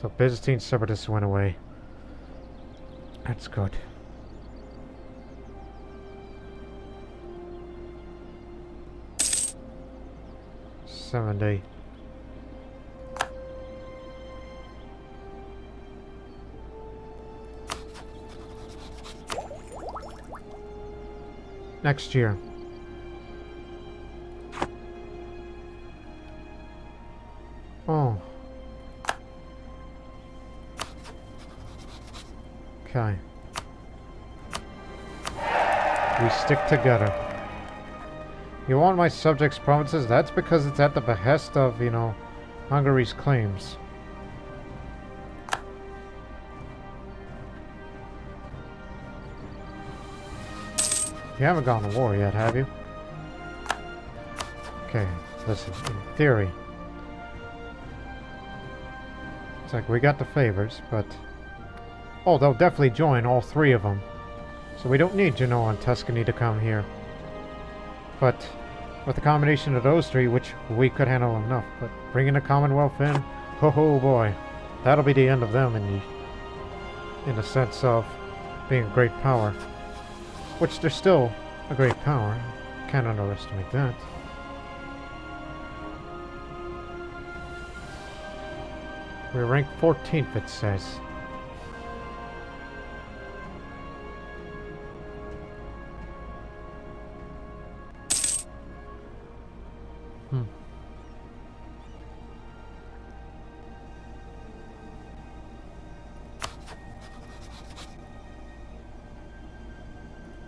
So Byzantine separatists went away. That's good. $70. Next year. Oh. Okay. We stick together. You want my subjects' provinces? That's because it's at the behest of, you know, Hungary's claims. You haven't gone to war yet, have you? Okay, listen, in theory. It's like we got the favors, but... Oh, they'll definitely join, all three of them. So we don't need Genoa and Tuscany to come here. But with the combination of those three, which we could handle enough, but bringing the Commonwealth in, oh boy, that'll be the end of them in the sense of being a great power. Which they're still a great power. Can't underestimate that. We're ranked 14th, it says.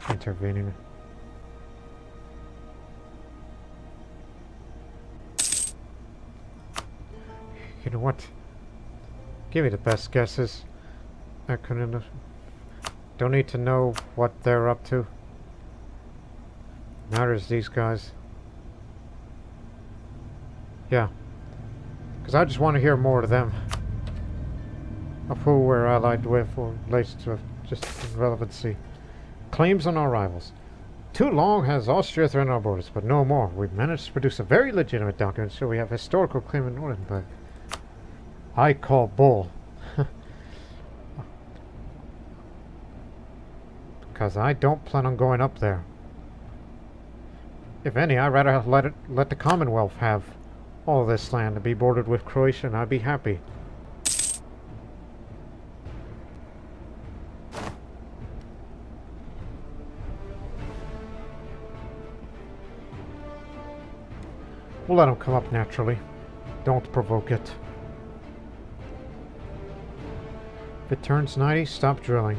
Intervening. You know what? Give me the best guesses. I couldn't. Don't need to know what they're up to. Matters these guys. Yeah. Because I just want to hear more to them. Of who we're allied with or related to, just relevancy. Claims on our rivals. Too long has Austria threatened our borders, but no more. We've managed to produce a very legitimate document, so we have historical claim in Nuremberg. I call bull. Because I don't plan on going up there. If any, I'd rather let the Commonwealth have all this land to be bordered with Croatia, and I'd be happy. We'll let them come up naturally. Don't provoke it. If it turns 90, stop drilling.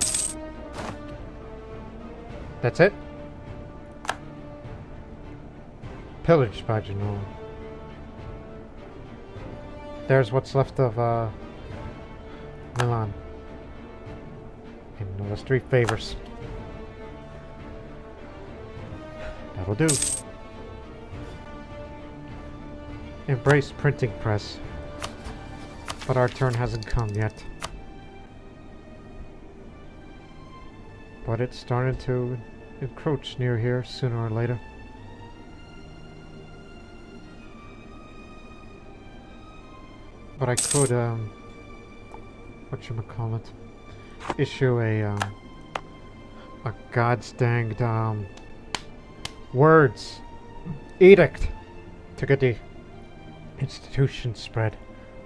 That's it? Pillaged by Genoa. there's what's left of Milan. And those 3 favors. That'll do. Embrace printing press. But our turn hasn't come yet. But it's starting to encroach near here sooner or later. But I could, whatchamacallit, issue a god's danged, words edict to get the institution spread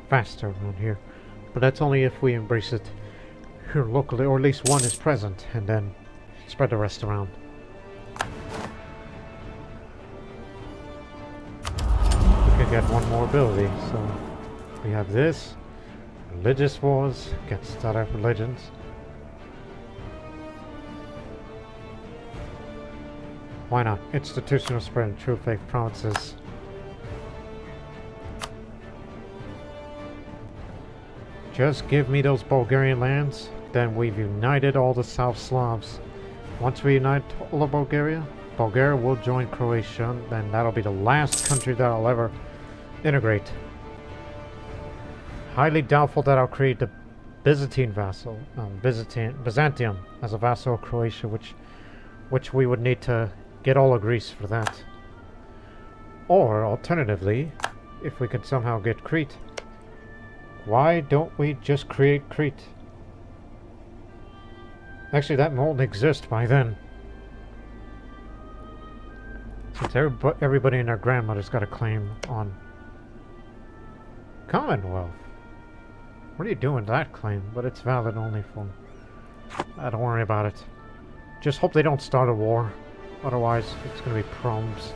faster around here. But that's only if we embrace it here locally, or at least one is present, and then spread the rest around. We can get one more ability, so we have this. Religious wars, against other religions. Why not? Institutional spread in true faith provinces. Just give me those Bulgarian lands, then we've united all the South Slavs. Once we unite all of Bulgaria, Bulgaria will join Croatia, then that'll be the last country that I'll ever integrate. Highly doubtful that I'll create the Byzantine vassal, Byzantium as a vassal of Croatia, which we would need to get all of Greece for that. Or, alternatively, if we could somehow get Crete. Why don't we just create Crete? Actually, that won't exist by then. Since everybody and their grandmother's got a claim on Commonwealth. What are you doing with that claim? But it's valid only for... don't worry about it. Just hope they don't start a war. Otherwise, it's going to be proms.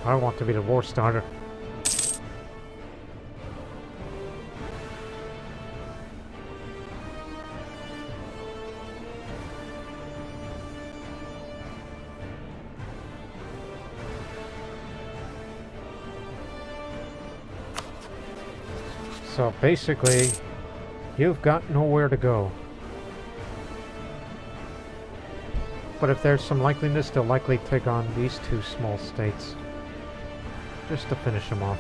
I don't want to be the war starter. So basically, you've got nowhere to go. But if there's some likeliness, they'll likely take on these 2 small states. Just to finish them off.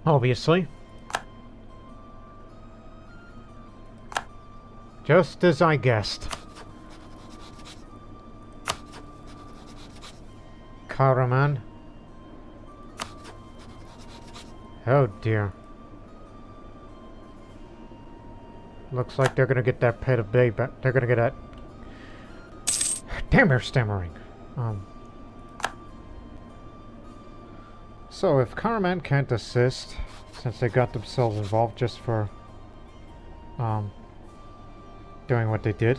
Obviously. Just as I guessed. Karaman. Oh dear. Looks like they're gonna get that pet of bay back. They're gonna get that. Damn, they're stammering. So if Karaman can't assist, since they got themselves involved just for doing what they did.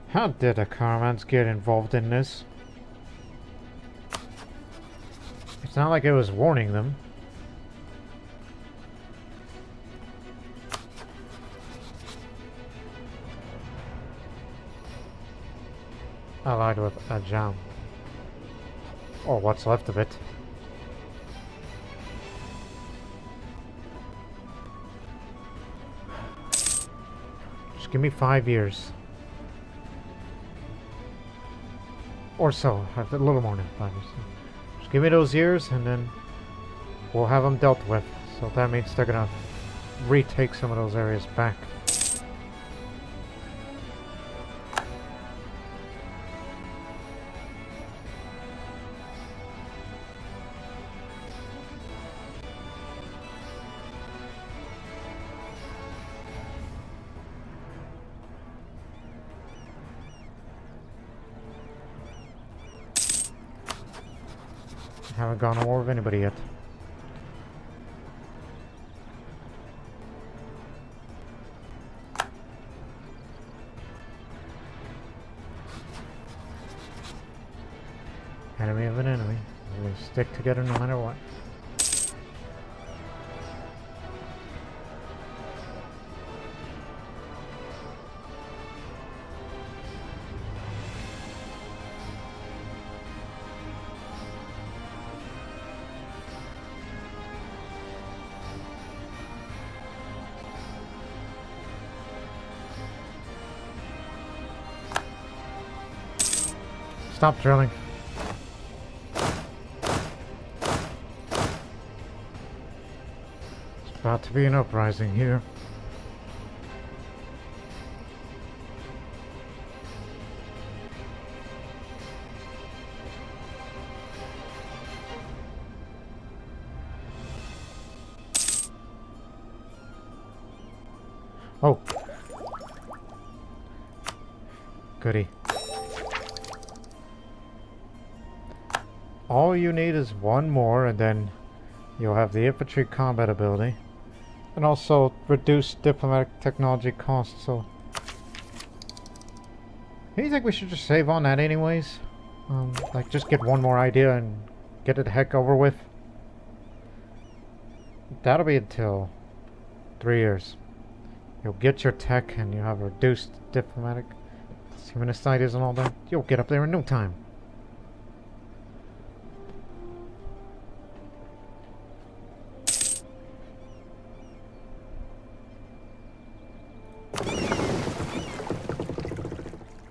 How did the Karamans get involved in this? It's not like it was warning them. Allied with Ajam. Or what's left of it. Just give me 5 years. Or so. A little more than 5 years. Just give me those years and then we'll have them dealt with. So that means they're gonna retake some of those areas back. haven't gone to war with anybody yet. Enemy of an enemy. We stick together no matter what. Stop drilling. It's about to be an uprising here. Oh. Goody. All you need is one more, and then you'll have the infantry combat ability. And also reduced diplomatic technology costs, so... Do you think we should just save on that anyways? Like, just get one more idea and get it the heck over with? That'll be until 3 years. You'll get your tech and you have reduced diplomatic humanist ideas and all that. You'll get up there in no time.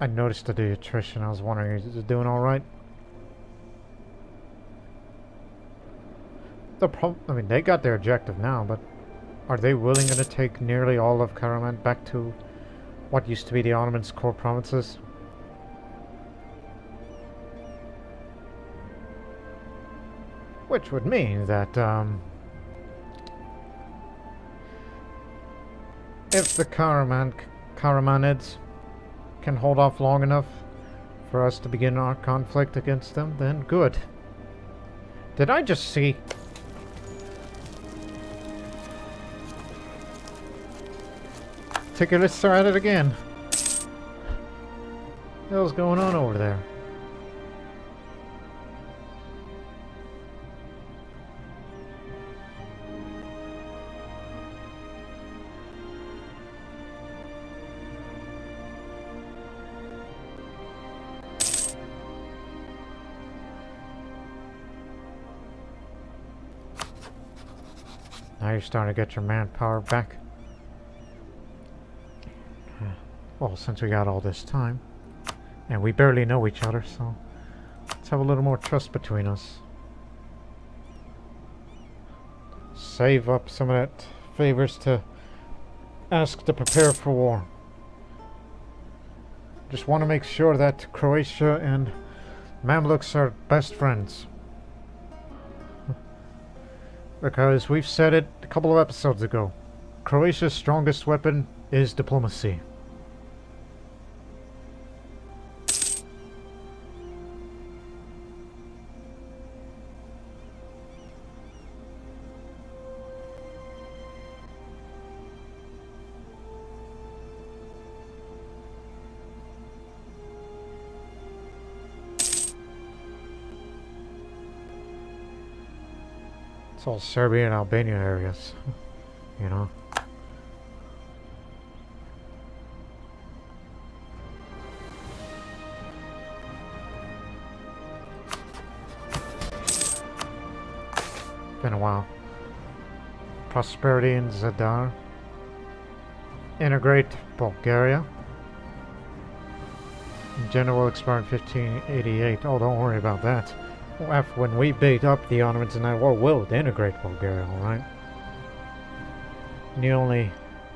I noticed the attrition. I was wondering, is it doing all right? I mean, they got their objective now, but are they willing to take nearly all of Karaman back to what used to be the Ottomans' core provinces? Which would mean that if the Karamanids can hold off long enough for us to begin our conflict against them, then good. Did I just see... Ticketists are at it again. What the hell's going on over there? Now you're starting to get your manpower back. Well, since we got all this time, and we barely know each other, so let's have a little more trust between us. Save up some of that favors to ask to prepare for war. Just want to make sure that Croatia and Mamluks are best friends. Because we've said it a couple of episodes ago. Croatia's strongest weapon is diplomacy. It's all Serbia and Albania areas, you know. Been a while. Prosperity in Zadar. Integrate Bulgaria. General expire in 1588. Oh, don't worry about that. After when we beat up the Ottomans in that war, we'll integrate Bulgaria, alright? The only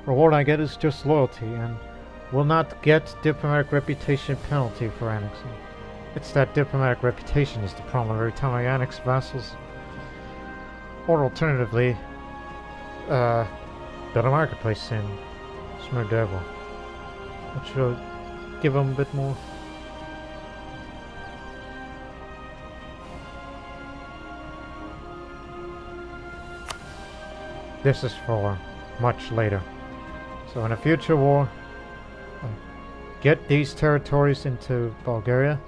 reward I get is just loyalty, and will not get diplomatic reputation penalty for annexing. It's that diplomatic reputation is the problem every time I annex vassals. Or alternatively, build a marketplace in Smrdevo, which will give them a bit more. This is for much later. So in a future war, get these territories into Bulgaria,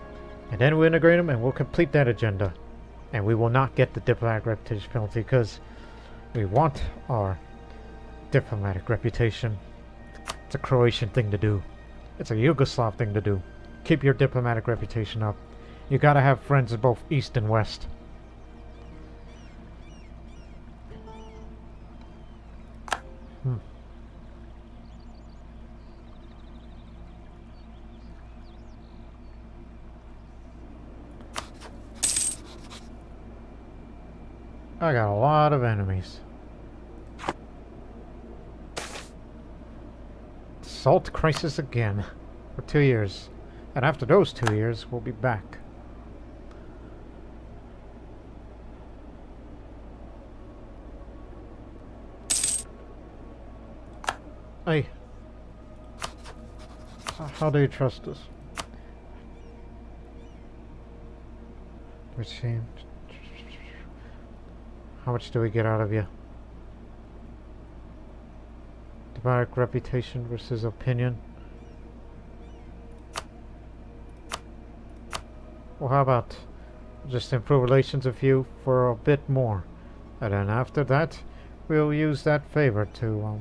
and then we'll integrate them, and we'll complete that agenda. And we will not get the diplomatic reputation penalty, because we want our diplomatic reputation. It's a Croatian thing to do. It's a Yugoslav thing to do. Keep your diplomatic reputation up. You gotta have friends in both East and West. I got a lot of enemies. Salt crisis again for 2 years. And after those 2 years, we'll be back. Hey. How do you trust us? Let's see. How much do we get out of you? Diplomatic reputation versus opinion. Well, how about just improve relations with you for a bit more, and then after that, we'll use that favor to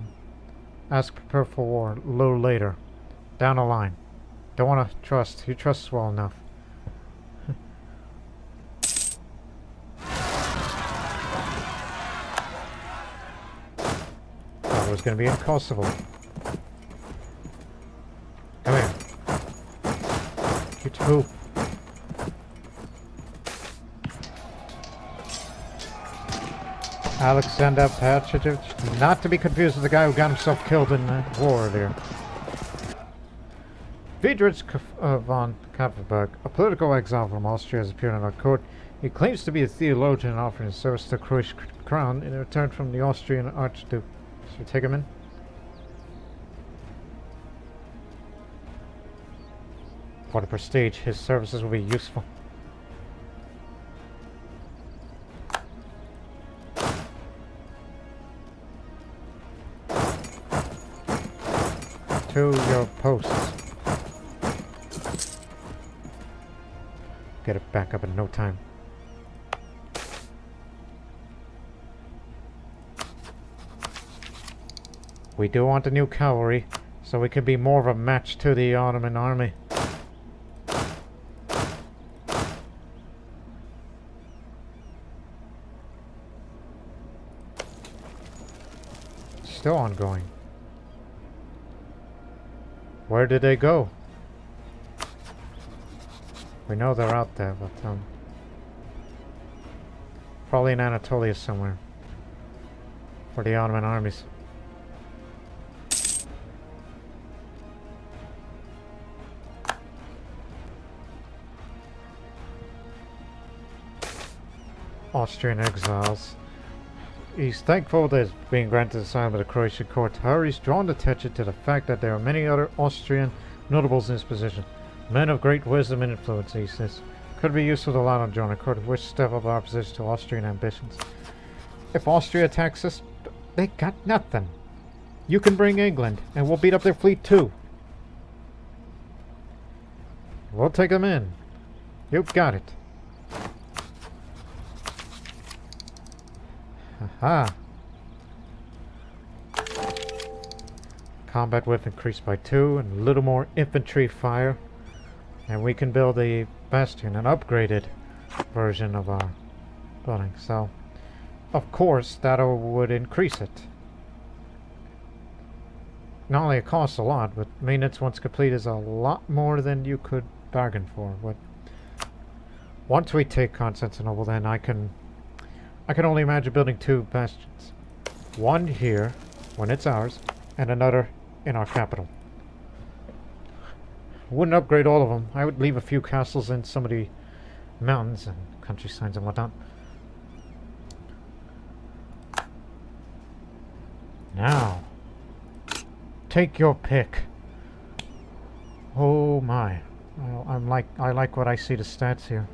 ask prepare for war a little later, down the line. Don't want to trust. You trust us well enough. Thought it was going to be in Kosovo. Come here. You too. Alexander Patrick, not to be confused with the guy who got himself killed in the war there. Friedrich von Kapfenberg, a political exile from Austria, has appeared in our court. He claims to be a theologian and offering his service to the Croatian crown in return from the Austrian Archduke. Should we take him in? For the prestige, his services will be useful. To your posts. Get it back up in no time. We do want the new cavalry, so we can be more of a match to the Ottoman army. Still ongoing. Where did they go? We know they're out there, but probably in Anatolia somewhere. For the Ottoman armies. Austrian exiles. He's thankful that he's being granted asylum by the Croatian court. However, he's drawn attention to the fact that there are many other Austrian notables in his position. Men of great wisdom and influence, he says. Could be useful to allow them to join a court of which step up our opposition to Austrian ambitions. If Austria attacks us, they got nothing. You can bring England, and we'll beat up their fleet too. We'll take them in. You've got it. Aha. Combat width increased by 2 and a little more infantry fire. And we can build a bastion, an upgraded version of our building. So, of course, that would increase it. Not only it costs a lot, but maintenance once complete is a lot more than you could bargain for. But once we take Constantinople, then I can only imagine building 2 bastions. One here, when it's ours, and another in our capital. Wouldn't upgrade all of them. I would leave a few castles in some of the mountains and countrysides and whatnot. Now, take your pick. Oh my! Well, I like what I see the stats here.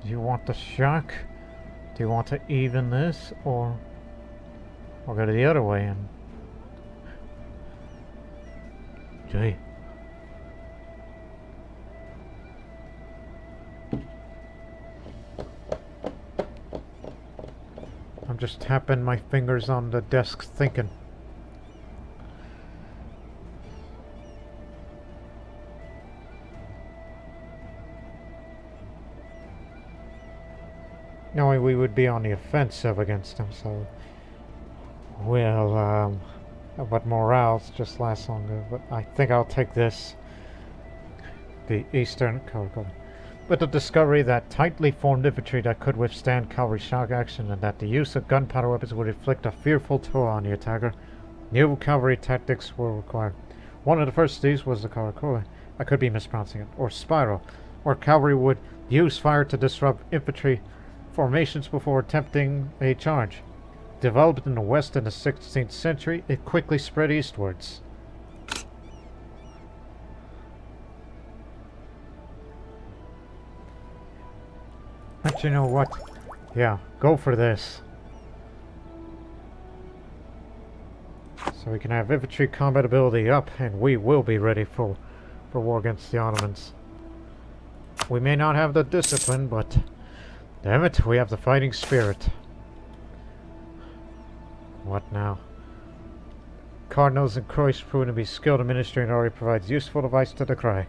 Do you want the shock? Do you want to even this, or go to the other way and... Gee. I'm just tapping my fingers on the desk thinking. Knowing we would be on the offensive against them, so... Well, but morale's just lasts longer, but I think I'll take this. The Eastern Cavalry. With the discovery that tightly formed infantry that could withstand cavalry shock action and that the use of gunpowder weapons would inflict a fearful toll on the attacker, new cavalry tactics were required. One of the first of these was the Karakola. I could be mispronouncing it, or spiral, where cavalry would use fire to disrupt infantry formations before attempting a charge. Developed in the West in the 16th century, it quickly spread eastwards. But you know what? Yeah, go for this. So we can have infantry combat ability up, and we will be ready for war against the Ottomans. We may not have the discipline, but damn it, we have the fighting spirit. What now? Cardinals in Croatia proven to be skilled in ministry and already provides useful advice to the cry.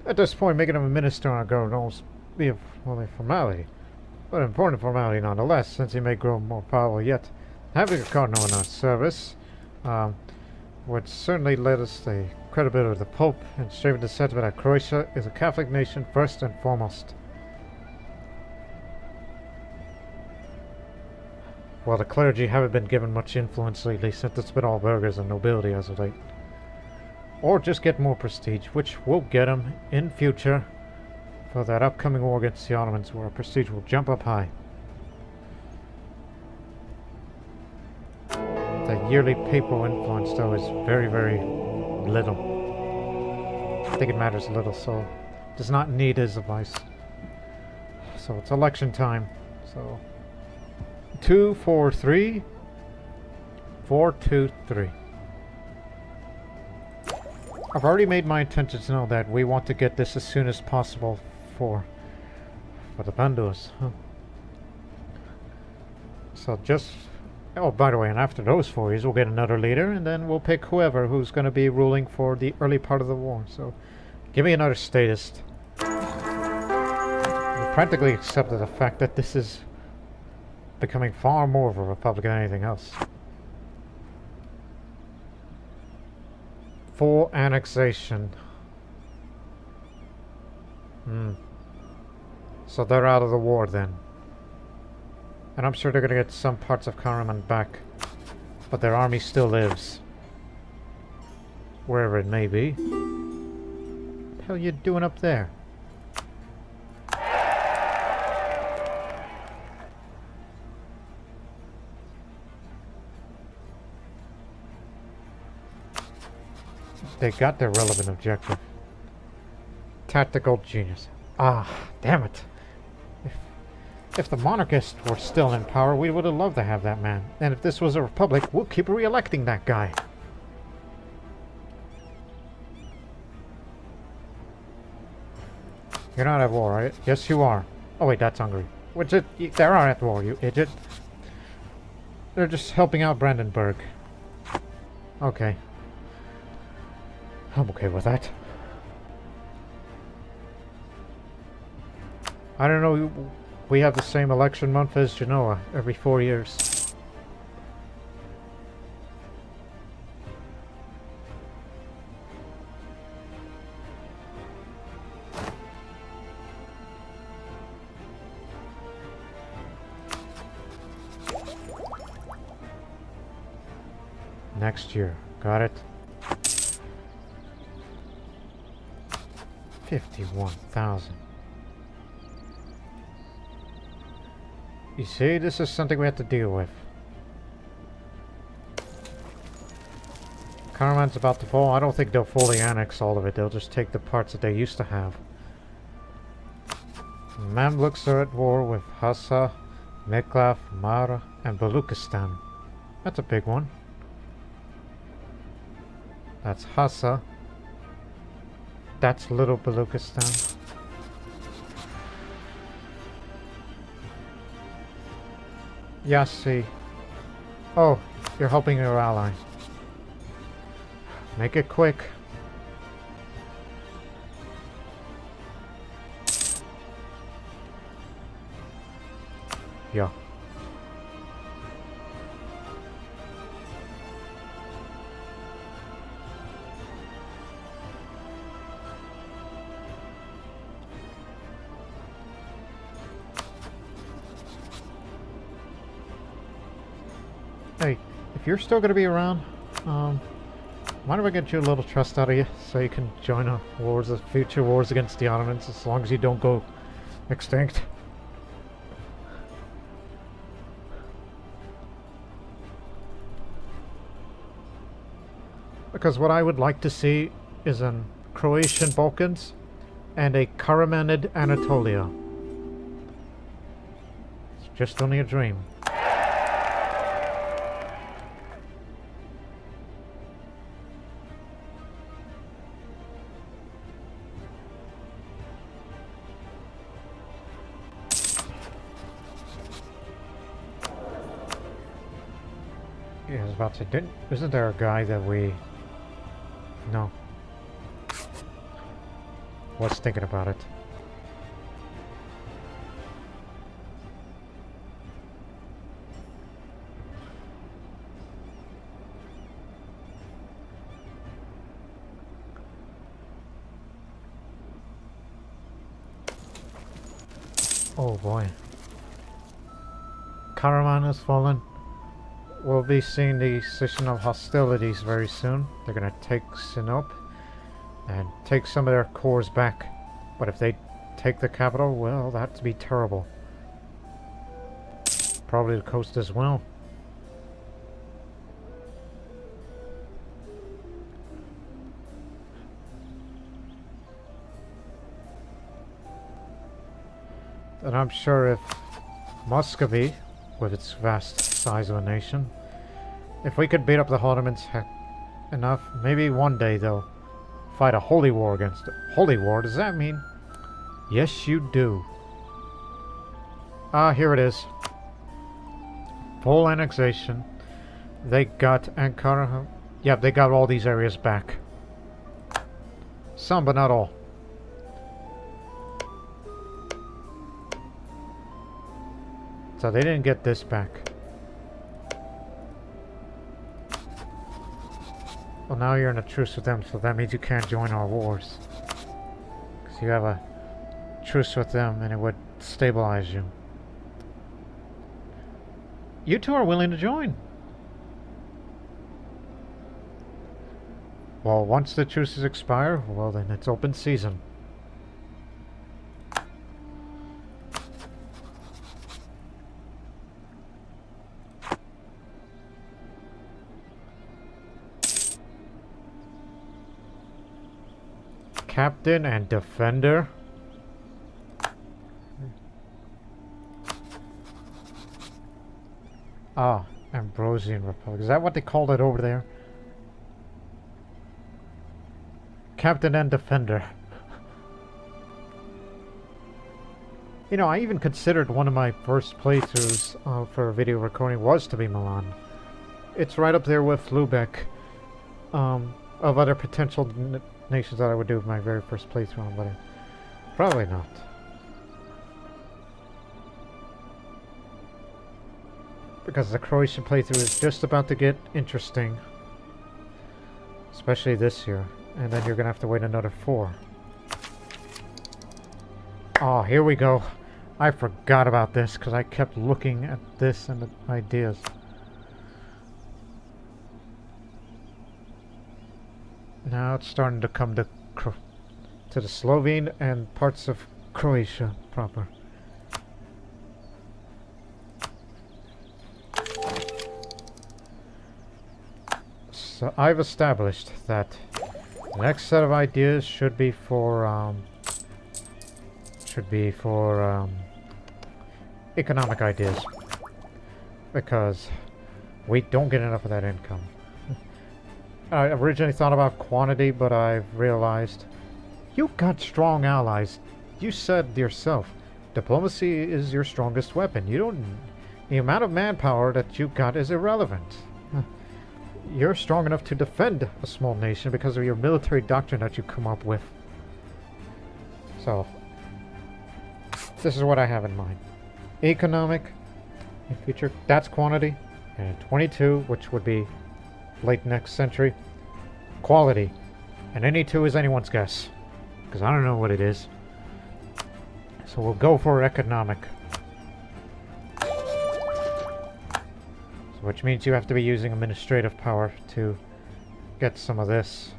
At this point, making him a minister on a go would almost be a formality, but an important formality nonetheless, since he may grow more powerful yet. Having a cardinal in our service would certainly let us the credibility of the Pope and strengthen the sentiment that Croatia is a Catholic nation first and foremost. While the clergy haven't been given much influence lately, since it's been all burghers and nobility as of late. Or just get more prestige, which will get them in future for that upcoming war against the Ottomans, where our prestige will jump up high. The yearly papal influence, though, is very, very little. I think it matters little, so does not need his advice. So it's election time, so 2, 4, 3. 4, 2, 3. I've already made my intentions known that we want to get this as soon as possible for the Pandus. Huh. So just... Oh, by the way, and after those 4 years, we'll get another leader, and then we'll pick who's going to be ruling for the early part of the war. So, give me another statist. We practically accepted the fact that this is becoming far more of a republic than anything else. Full annexation. So they're out of the war then. And I'm sure they're going to get some parts of Karaman back. But their army still lives. Wherever it may be. What the hell are you doing up there? They got their relevant objective. Tactical genius. Ah, damn it. If the monarchists were still in power, we would have loved to have that man. And if this was a republic, we'll keep re-electing that guy. You're not at war, right? Yes, you are. Oh wait, that's Hungary. Which it? They are at war, you idiot. They're just helping out Brandenburg. Okay. I'm okay with that. I don't know, we have the same election month as Genoa, every 4 years. Next year, got it? 51,000. You see, this is something we have to deal with. Karaman's about to fall. I don't think they'll fully annex all of it. They'll just take the parts that they used to have. Mamluks are at war with Hassa, Meklav, Mara, and Baluchistan. That's a big one. That's Hassa. That's Little Baluchistan. Yassi. Oh, you're helping your ally. Make it quick. Yeah. Hey, if you're still going to be around, why don't we get you a little trust out of you so you can join our wars, future wars against the Ottomans, as long as you don't go extinct. Because what I would like to see is an Croatian Balkans and a Karamanid Anatolia. It's just only a dream. Yeah, I was about to say, isn't there a guy that we... No. Was thinking about it. Oh boy. Karaman has fallen. We'll be seeing the cessation of hostilities very soon. They're going to take Sinop and take some of their cores back. But if they take the capital, well, that'd be terrible. Probably the coast as well. And I'm sure if Muscovy, with its vast size of a nation, if we could beat up the Ottomans enough, maybe one day they'll fight a holy war against it. Holy war, does that mean? Yes, you do. Ah, here it is. Full annexation. They got Ankara. Yep, they got all these areas back. Some, but not all. So they didn't get this back. Well, now you're in a truce with them, so that means you can't join our wars. Because you have a truce with them and it would stabilize you. You two are willing to join. Well, once the truces expire, well then it's open season. Captain and defender. Ah, Ambrosian Republic. Is that what they called it over there? Captain and defender. You know, I even considered one of my first playthroughs for a video recording was to be Milan. It's right up there with Lubeck of other potential nations that I would do with my very first playthrough on, but probably not. Because the Croatian playthrough is just about to get interesting. Especially this year. And then you're going to have to wait another 4. Oh, here we go. I forgot about this because I kept looking at this and the ideas. Now it's starting to come to the Slovene and parts of Croatia proper. So I've established that the next set of ideas should be for should be for economic ideas. Because we don't get enough of that income. I originally thought about quantity, but I've realized you've got strong allies. You said yourself, diplomacy is your strongest weapon. You don't... The amount of manpower that you've got is irrelevant. You're strong enough to defend a small nation because of your military doctrine that you come up with. So, this is what I have in mind. Economic, in future, that's quantity. And 22, which would be late next century. Quality. And any two is anyone's guess. Because I don't know what it is. So we'll go for economic. Which means you have to be using administrative power to get some of this.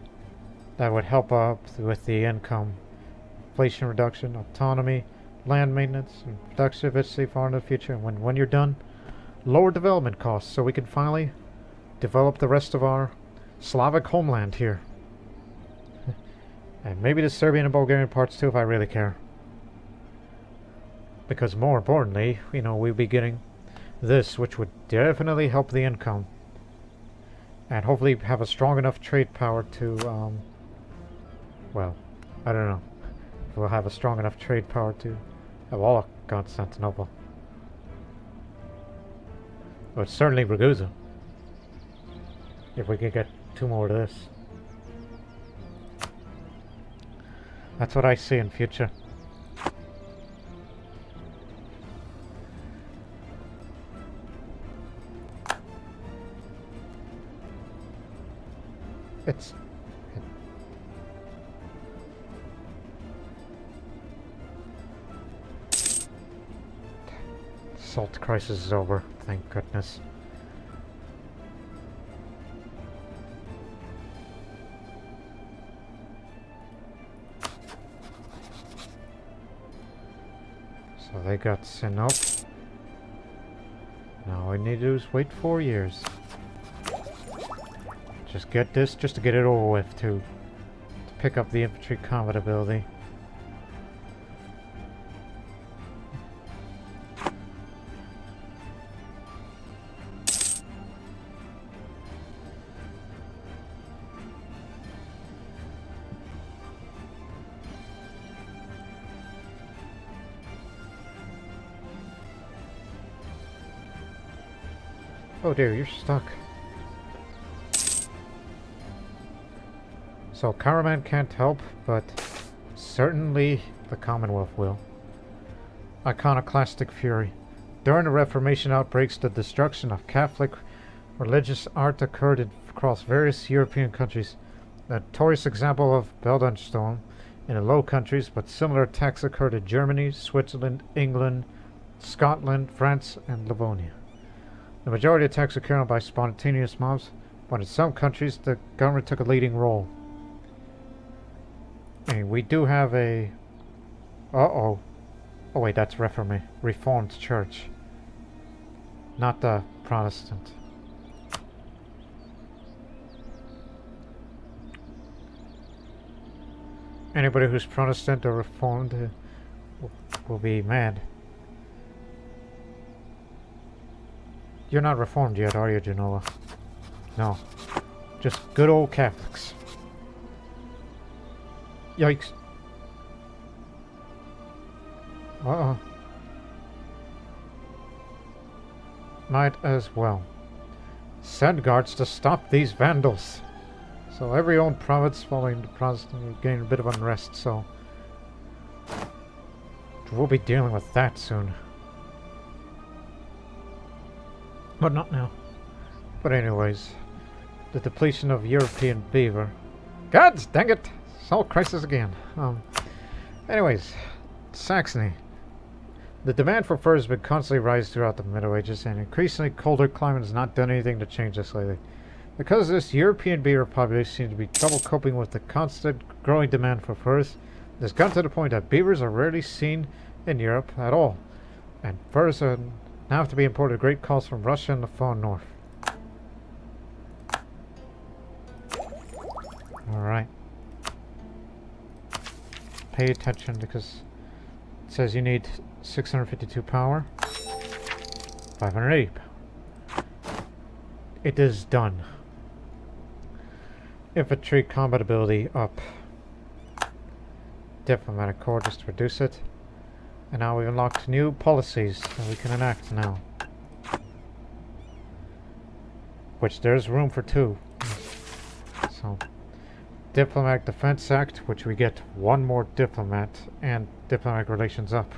That would help up with the income. Inflation reduction, autonomy, land maintenance, and production efficiency far in the future. And when you're done, lower development costs so we can finally develop the rest of our Slavic homeland here. And maybe the Serbian and Bulgarian parts too if I really care. Because more importantly, you know, we'll be getting this, which would definitely help the income. And hopefully have a strong enough trade power to, well, I don't know. If we'll have a strong enough trade power to have all of Constantinople. But certainly Ragusa. If we could get 2 more of this. That's what I see in future. It's... Salt crisis is over, thank goodness. So they got Sinop. Now all we need to do is wait 4 years. Just get this, just to get it over with, to pick up the infantry combat ability. Oh dear, you're stuck. So Karaman can't help, but certainly the Commonwealth will. Iconoclastic fury. During the Reformation outbreaks, the destruction of Catholic religious art occurred across various European countries. The notorious example of Beldenstorm in the Low Countries, but similar attacks occurred in Germany, Switzerland, England, Scotland, France, and Livonia. The majority of attacks were carried out by spontaneous mobs, but in some countries the government took a leading role. And we do have a... Uh-oh. Oh wait, that's Reformed Church. Not the Protestant. Anybody who's Protestant or Reformed will be mad. You're not Reformed yet, are you, Genoa? No. Just good old Catholics. Yikes. Uh-oh. Might as well. Send guards to stop these vandals. So every own province following the Protestant will gain a bit of unrest, so... we'll be dealing with that soon. But not now. But anyways, the depletion of European beaver. God dang it! Salt crisis again. Anyways, Saxony. The demand for fur has been constantly rising throughout the Middle Ages, and increasingly colder climate has not done anything to change this lately. Because of this, European beaver population seems to be trouble coping with the constant growing demand for furs. It has gotten to the point that beavers are rarely seen in Europe at all, and furs are now have to be imported at great cost from Russia and the far north. Alright. Pay attention because says you need 652 power, 580 power. It is done. Infantry combat ability up. Diplomatic corps just to reduce it. And now we've unlocked new policies that we can enact now. Which there's room for 2. So, Diplomatic Defense Act, which we get 1 more diplomat, and diplomatic relations up.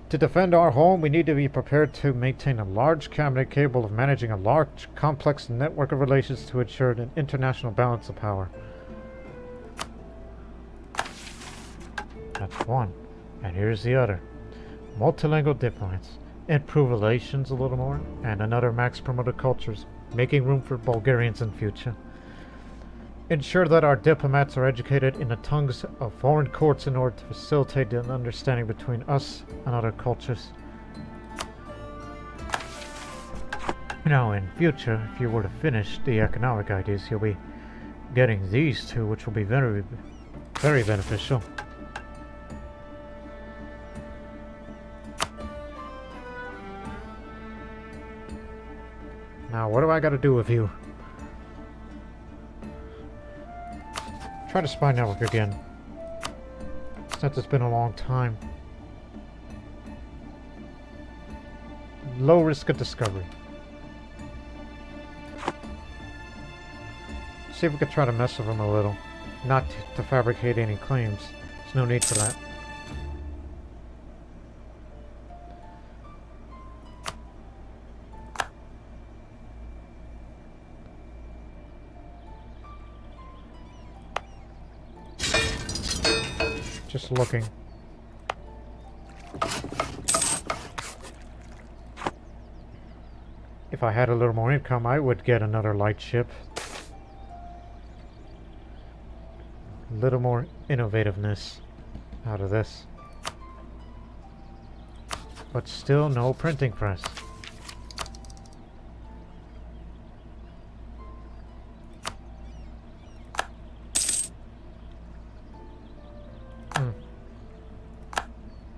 To defend our home, we need to be prepared to maintain a large cabinet capable of managing a large, complex network of relations to ensure an international balance of power. That's 1. And here's the other. Multilingual diplomats. Improve relations a little more, and another max promoted cultures, making room for Bulgarians in future. Ensure that our diplomats are educated in the tongues of foreign courts in order to facilitate an understanding between us and other cultures. Now, in future, if you were to finish the economic ideas, you'll be getting these 2, which will be very, very beneficial. Now, what do I got to do with you? Try to spy network again. Since it's been a long time. Low risk of discovery. See if we could try to mess with them a little. Not to fabricate any claims. There's no need for that. Just looking. If I had a little more income, I would get another light ship. A little more innovativeness out of this. But still no printing press.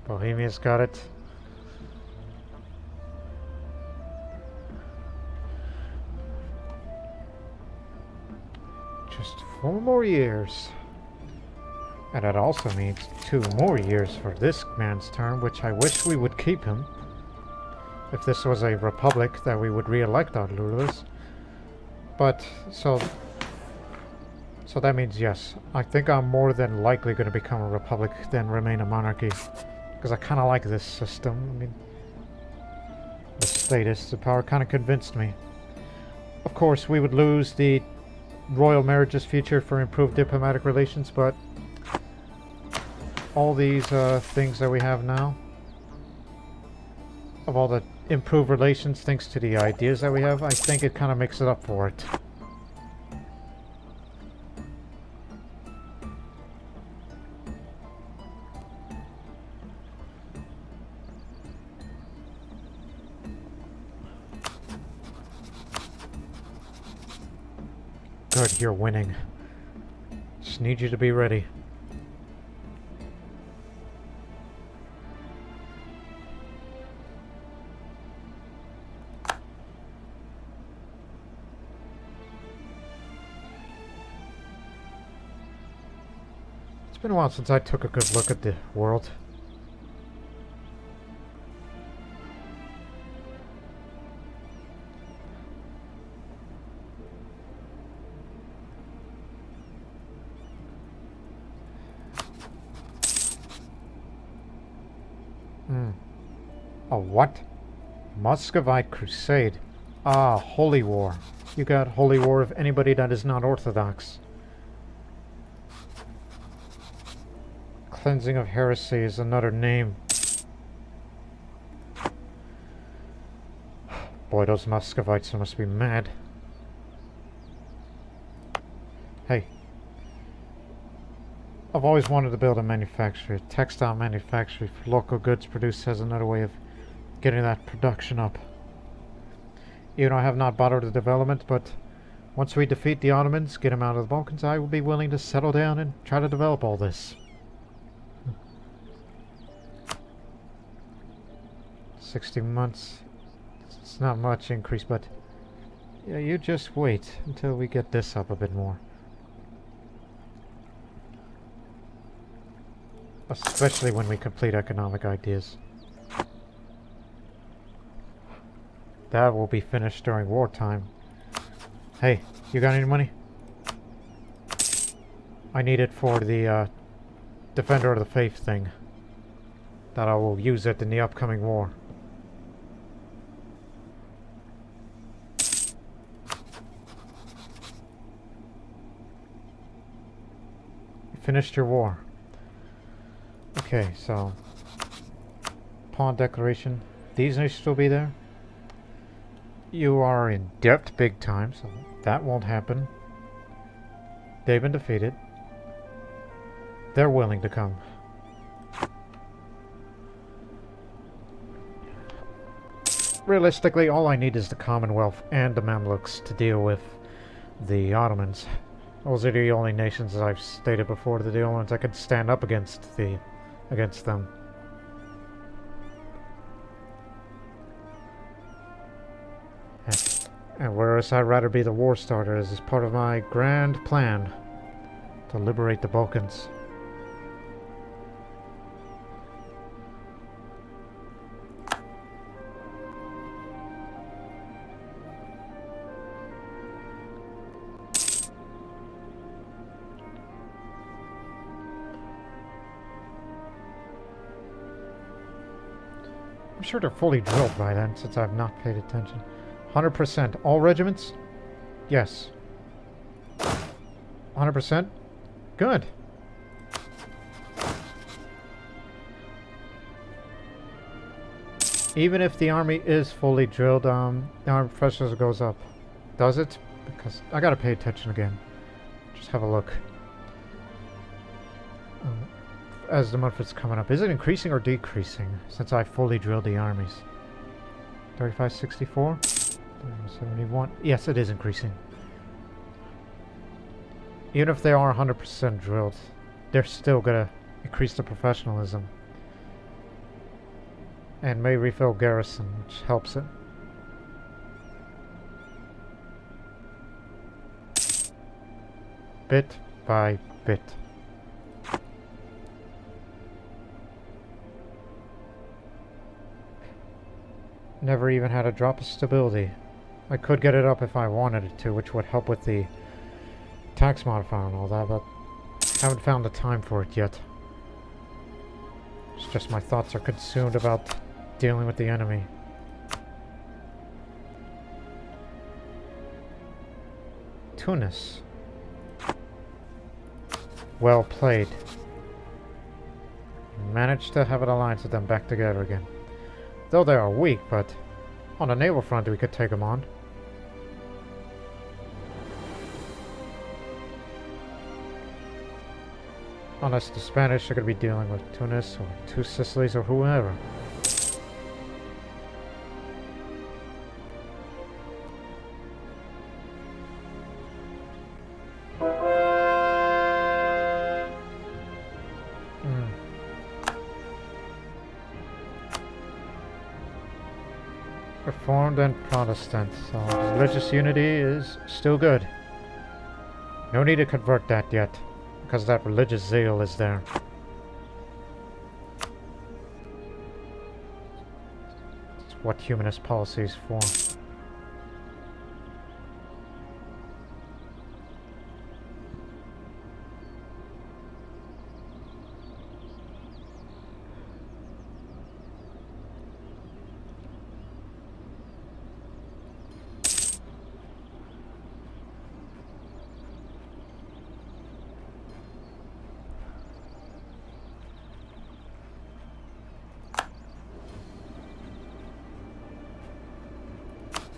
Bohemia's got it. Just 4 more years. And that also means 2 more years for this man's term, which I wish we would keep him. If this was a republic, that we would re-elect our rulers. But, so that means yes. I think I'm more than likely going to become a republic than remain a monarchy. Because I kind of like this system. I mean, the status, the power kind of convinced me. Of course, we would lose the royal marriages feature for improved diplomatic relations, but all these things that we have now, of all the improved relations thanks to the ideas that we have, I think it kind of makes it up for it. Good, you're winning. Just need you to be ready. It's been a while since I took a good look at the world. A what? Muscovite Crusade. Ah, Holy War. You got Holy War of anybody that is not Orthodox. Cleansing of Heresy is another name. Boy, those Muscovites must be mad. Hey. I've always wanted to build a manufacturer, a textile manufacturer for local goods produced as another way of getting that production up. Even though I have not bothered the development, but once we defeat the Ottomans, get them out of the Balkans, I will be willing to settle down and try to develop all this. 60 months. It's not much increase, but yeah, you just wait until we get this up a bit more. Especially when we complete economic ideas. That will be finished during wartime. Hey, you got any money? I need it for the Defender of the Faith thing. That I will use it in the upcoming war. You finished your war. Okay, so pawn declaration. These need to still be there. You are in debt big time, so that won't happen. They've been defeated. They're willing to come. Realistically, all I need is the Commonwealth and the Mamluks to deal with the Ottomans. Those are the only nations, as I've stated before, the only ones I could stand up against them. And whereas I'd rather be the war starter, as is part of my grand plan to liberate the Balkans. I'm sure they're fully drilled by then, since I've not paid attention. 100%. All regiments? Yes. 100%? Good. Even if the army is fully drilled, the army professionals goes up. Does it? Because I gotta pay attention again. Just have a look. As the month is coming up. Is it increasing or decreasing since I fully drilled the armies? 3564? 71. Yes, it is increasing. Even if they are 100% drilled, they're still gonna increase the professionalism. And may refill garrison, which helps it. Bit by bit. Never even had a drop of stability. I could get it up if I wanted it to, which would help with the tax modifier and all that, but haven't found the time for it yet. It's just my thoughts are consumed about dealing with the enemy. Tunis. Well played. Managed to have an alliance with them back together again. Though they are weak, but on the naval front we could take them on. Unless the Spanish are going to be dealing with Tunis or Two Sicilies or whoever. Reformed and Protestant, so religious unity is still good. No need to convert that yet, because that religious zeal is there. It's what humanist policy is for.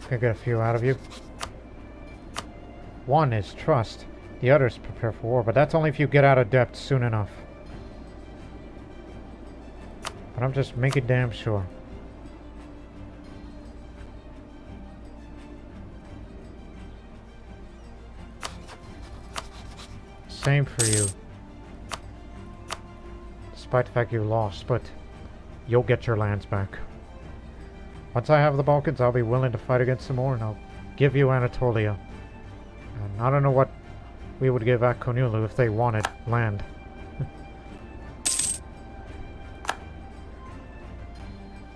Can get a few out of you. One is trust, the other is prepare for war, but that's only if you get out of debt soon enough. But I'm just making damn sure. Same for you. Despite the fact you lost, but you'll get your lands back. Once I have the Balkans, I'll be willing to fight against some more, and I'll give you Anatolia. And I don't know what we would give Aq Qoyunlu if they wanted land.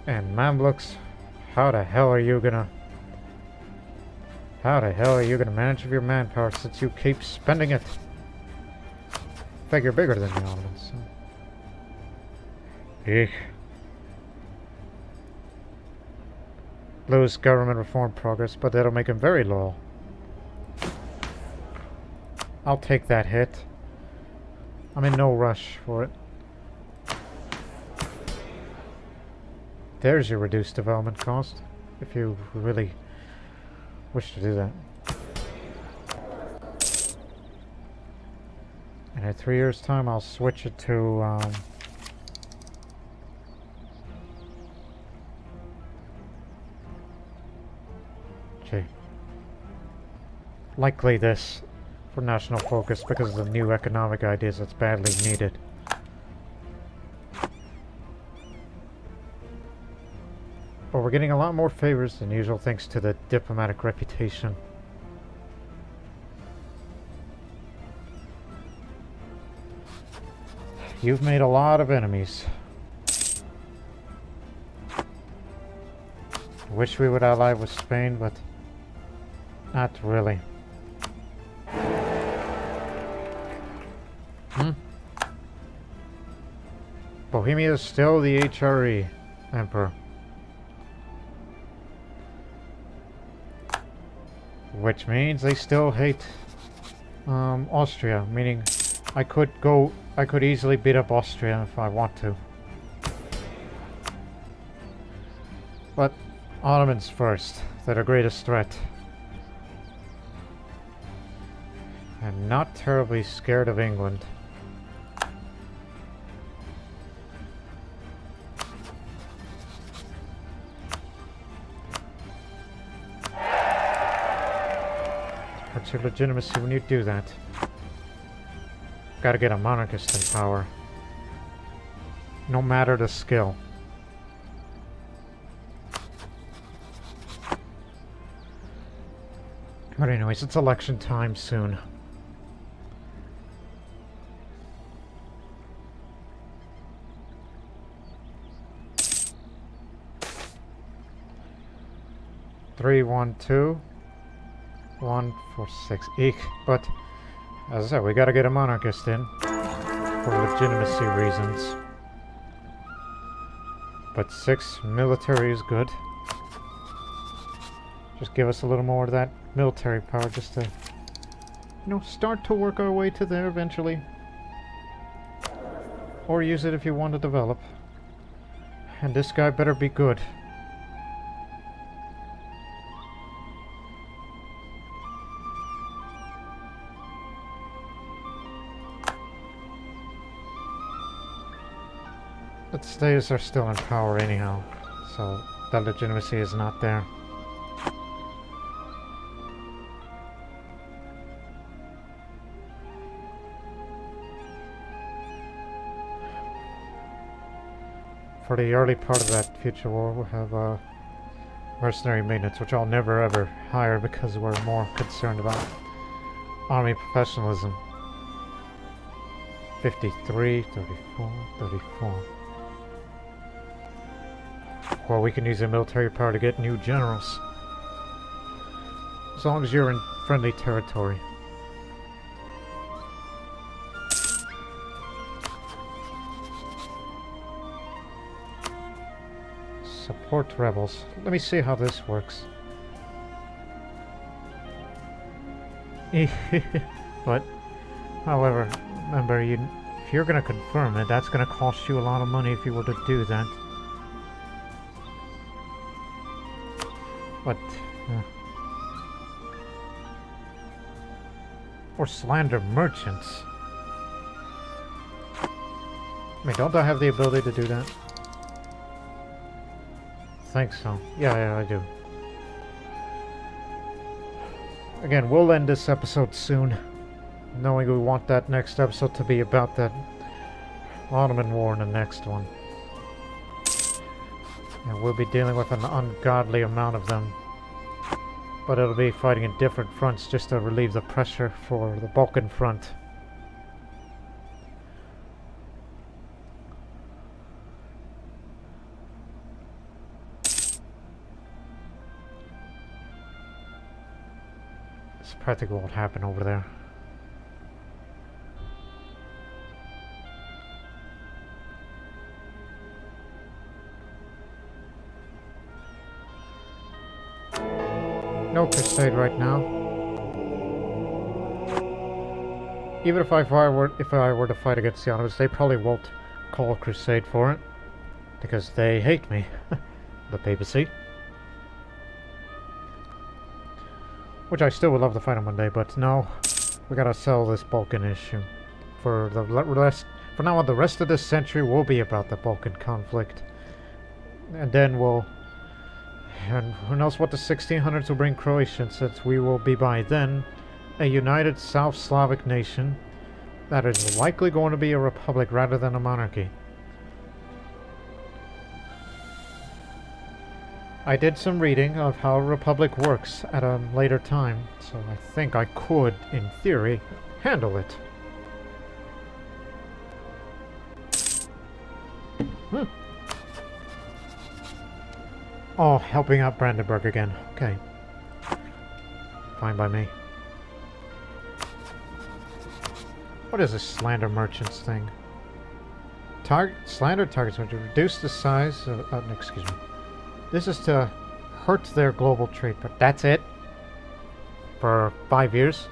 And Mamluks, how the hell are you gonna manage with your manpower since you keep spending it? Figure bigger than the Ottomans. Eek. Lose government reform progress, but that'll make him very loyal. I'll take that hit. I'm in no rush for it. There's your reduced development cost, if you really wish to do that. And in 3 years' time, I'll switch it to likely this for national focus because of the new economic ideas that's badly needed. But we're getting a lot more favors than usual thanks to the diplomatic reputation. You've made a lot of enemies. Wish we would ally with Spain, but not really. Bohemia is still the HRE emperor. Which means they still hate Austria, meaning I could easily beat up Austria if I want to. But Ottomans first, they're the greatest threat. I'm not terribly scared of England. What's your legitimacy when you do that? Gotta get a monarchist in power. No matter the skill. But anyways, it's election time soon. Three, 1, 2, 1, 4, 6. Eek. But as I said, we gotta get a monarchist in for legitimacy reasons. But 6 military is good. Just give us a little more of that military power just to, you know, start to work our way to there eventually. Or use it if you want to develop. And this guy better be good. But the states are still in power anyhow, so that legitimacy is not there. For the early part of that future war, we'll have Mercenary Maintenance, which I'll never ever hire because we're more concerned about army professionalism. 53, 34, 34. Well, we can use the military power to get new generals. As long as you're in friendly territory. Support rebels. Let me see how this works. But, however, remember, if you're going to confirm it, that's going to cost you a lot of money if you were to do that. But, or slander merchants. I mean, don't I have the ability to do that? I think so. Yeah, I do. Again, we'll end this episode soon, knowing we want that next episode to be about that Ottoman War in the next one. And we'll be dealing with an ungodly amount of them. But it'll be fighting in different fronts just to relieve the pressure for the Balkan front. This practically won't happen over there. No crusade right now. Even if I were to fight against the Ottomans, they probably won't call a crusade for it. Because they hate me. The papacy. Which I still would love to fight them one day, but no. We gotta settle this Balkan issue. For now on, the rest of this century will be about the Balkan conflict. And then we'll... And who knows what the 1600s will bring Croatia, since we will be by then a united South Slavic nation that is likely going to be a republic rather than a monarchy. I did some reading of how a republic works at a later time, so I think I could, in theory, handle it. Oh, helping out Brandenburg again. Okay. Fine by me. What is this slander merchants thing? Slander targets when you reduce the size of... excuse me. This is to hurt their global trade, but that's it? For 5 years?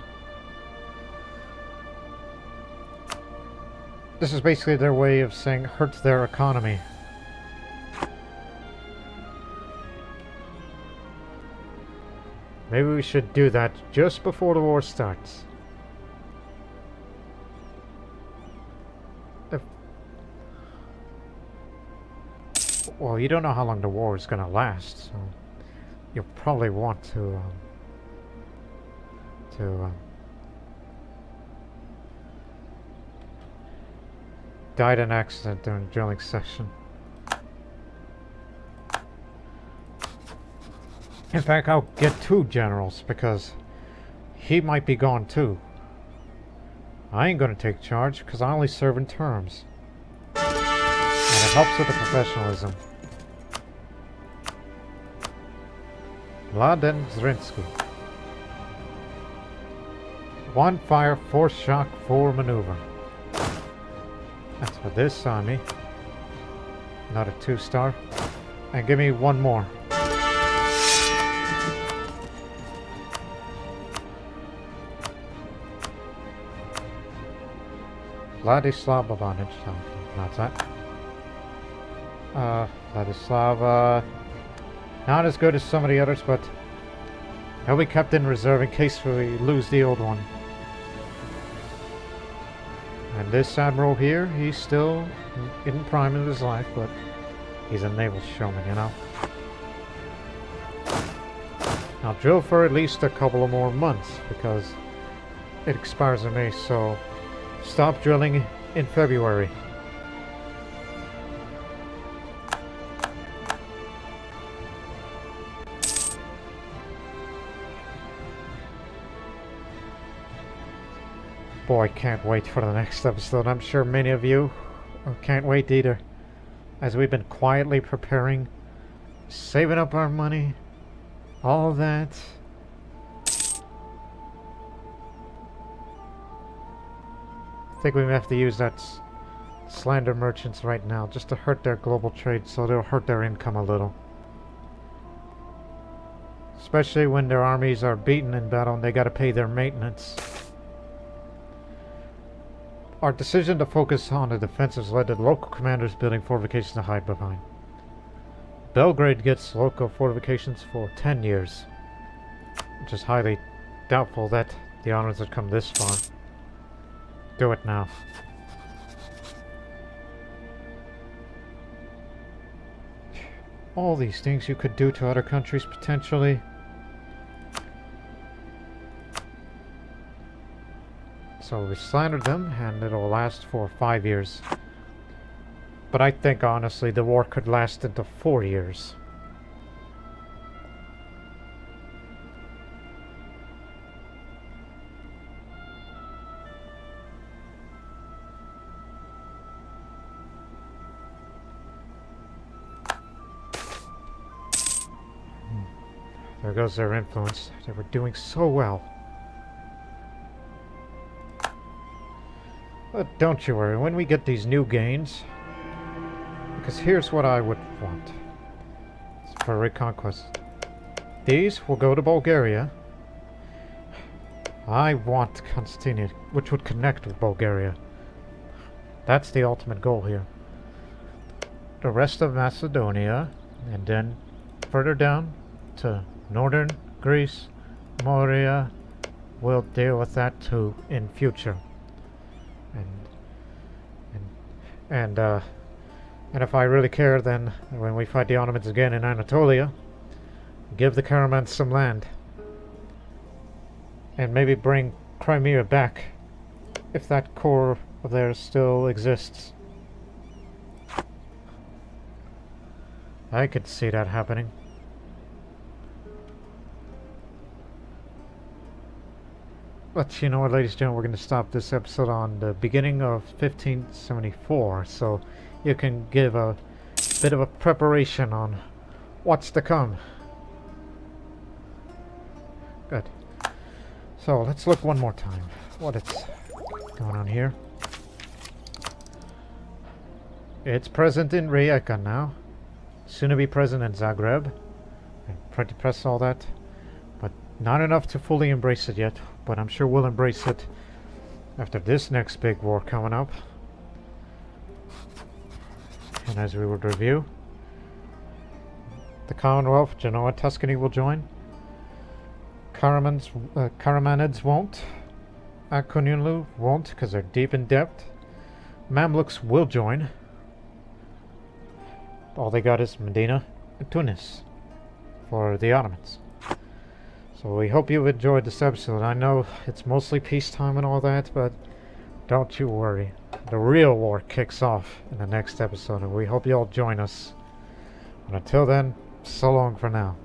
This is basically their way of saying hurt their economy. Maybe we should do that just before the war starts. Well, you don't know how long the war is going to last, so you'll probably want to died in an accident during drilling session. In fact, I'll get 2 generals, because he might be gone too. I ain't gonna take charge, because I only serve in terms. And it helps with the professionalism. Mladen Zrinski. 1 fire, 4 shock, 4 maneuver. That's for this army. Not a 2-star. And give me 1 more. Vladislav Babanich. Not that. Vladislav, not as good as some of the others, but he'll be kept in reserve in case we lose the old one. And this admiral here, he's still in prime of his life, but he's a naval showman, you know. I'll drill for at least a couple of more months, because it expires in May, so stop drilling in February. Boy, I can't wait for the next episode. I'm sure many of you can't wait either. As we've been quietly preparing, saving up our money, all that. I think we may have to use that slander merchants right now just to hurt their global trade, so they'll hurt their income a little. Especially when their armies are beaten in battle and they gotta pay their maintenance. Our decision to focus on the defensives led to the local commanders building fortifications to hide behind. Belgrade gets local fortifications for 10 years, which is highly doubtful that the Ottomans would come this far. Do it now. All these things you could do to other countries potentially. So we slandered them, and it'll last for 5 years. But I think, honestly, the war could last into 4 years. There goes their influence. They were doing so well. But don't you worry, when we get these new gains... Because here's what I would want. It's for reconquest. These will go to Bulgaria. I want Constantinople, which would connect with Bulgaria. That's the ultimate goal here. The rest of Macedonia, and then further down to northern Greece, Moria, we'll deal with that too in future. And if I really care, then when we fight the Ottomans again in Anatolia, give the Karaman some land. And maybe bring Crimea back, if that core of theirs still exists. I could see that happening. But you know what, ladies and gentlemen, we're going to stop this episode on the beginning of 1574, so you can give a bit of a preparation on what's to come. Good. So let's look one more time what it's going on here. It's present in Rijeka now. Soon to be present in Zagreb. And printing press, all that. But not enough to fully embrace it yet. But I'm sure we'll embrace it after this next big war coming up. And as we would review, the Commonwealth, Genoa, Tuscany will join. Karamanids won't. Aq Qoyunlu won't because they're deep in debt. Mamluks will join. All they got is Medina and Tunis for the Ottomans. So we hope you've enjoyed this episode. I know it's mostly peacetime and all that, but don't you worry. The real war kicks off in the next episode, and we hope you all join us. And until then, so long for now.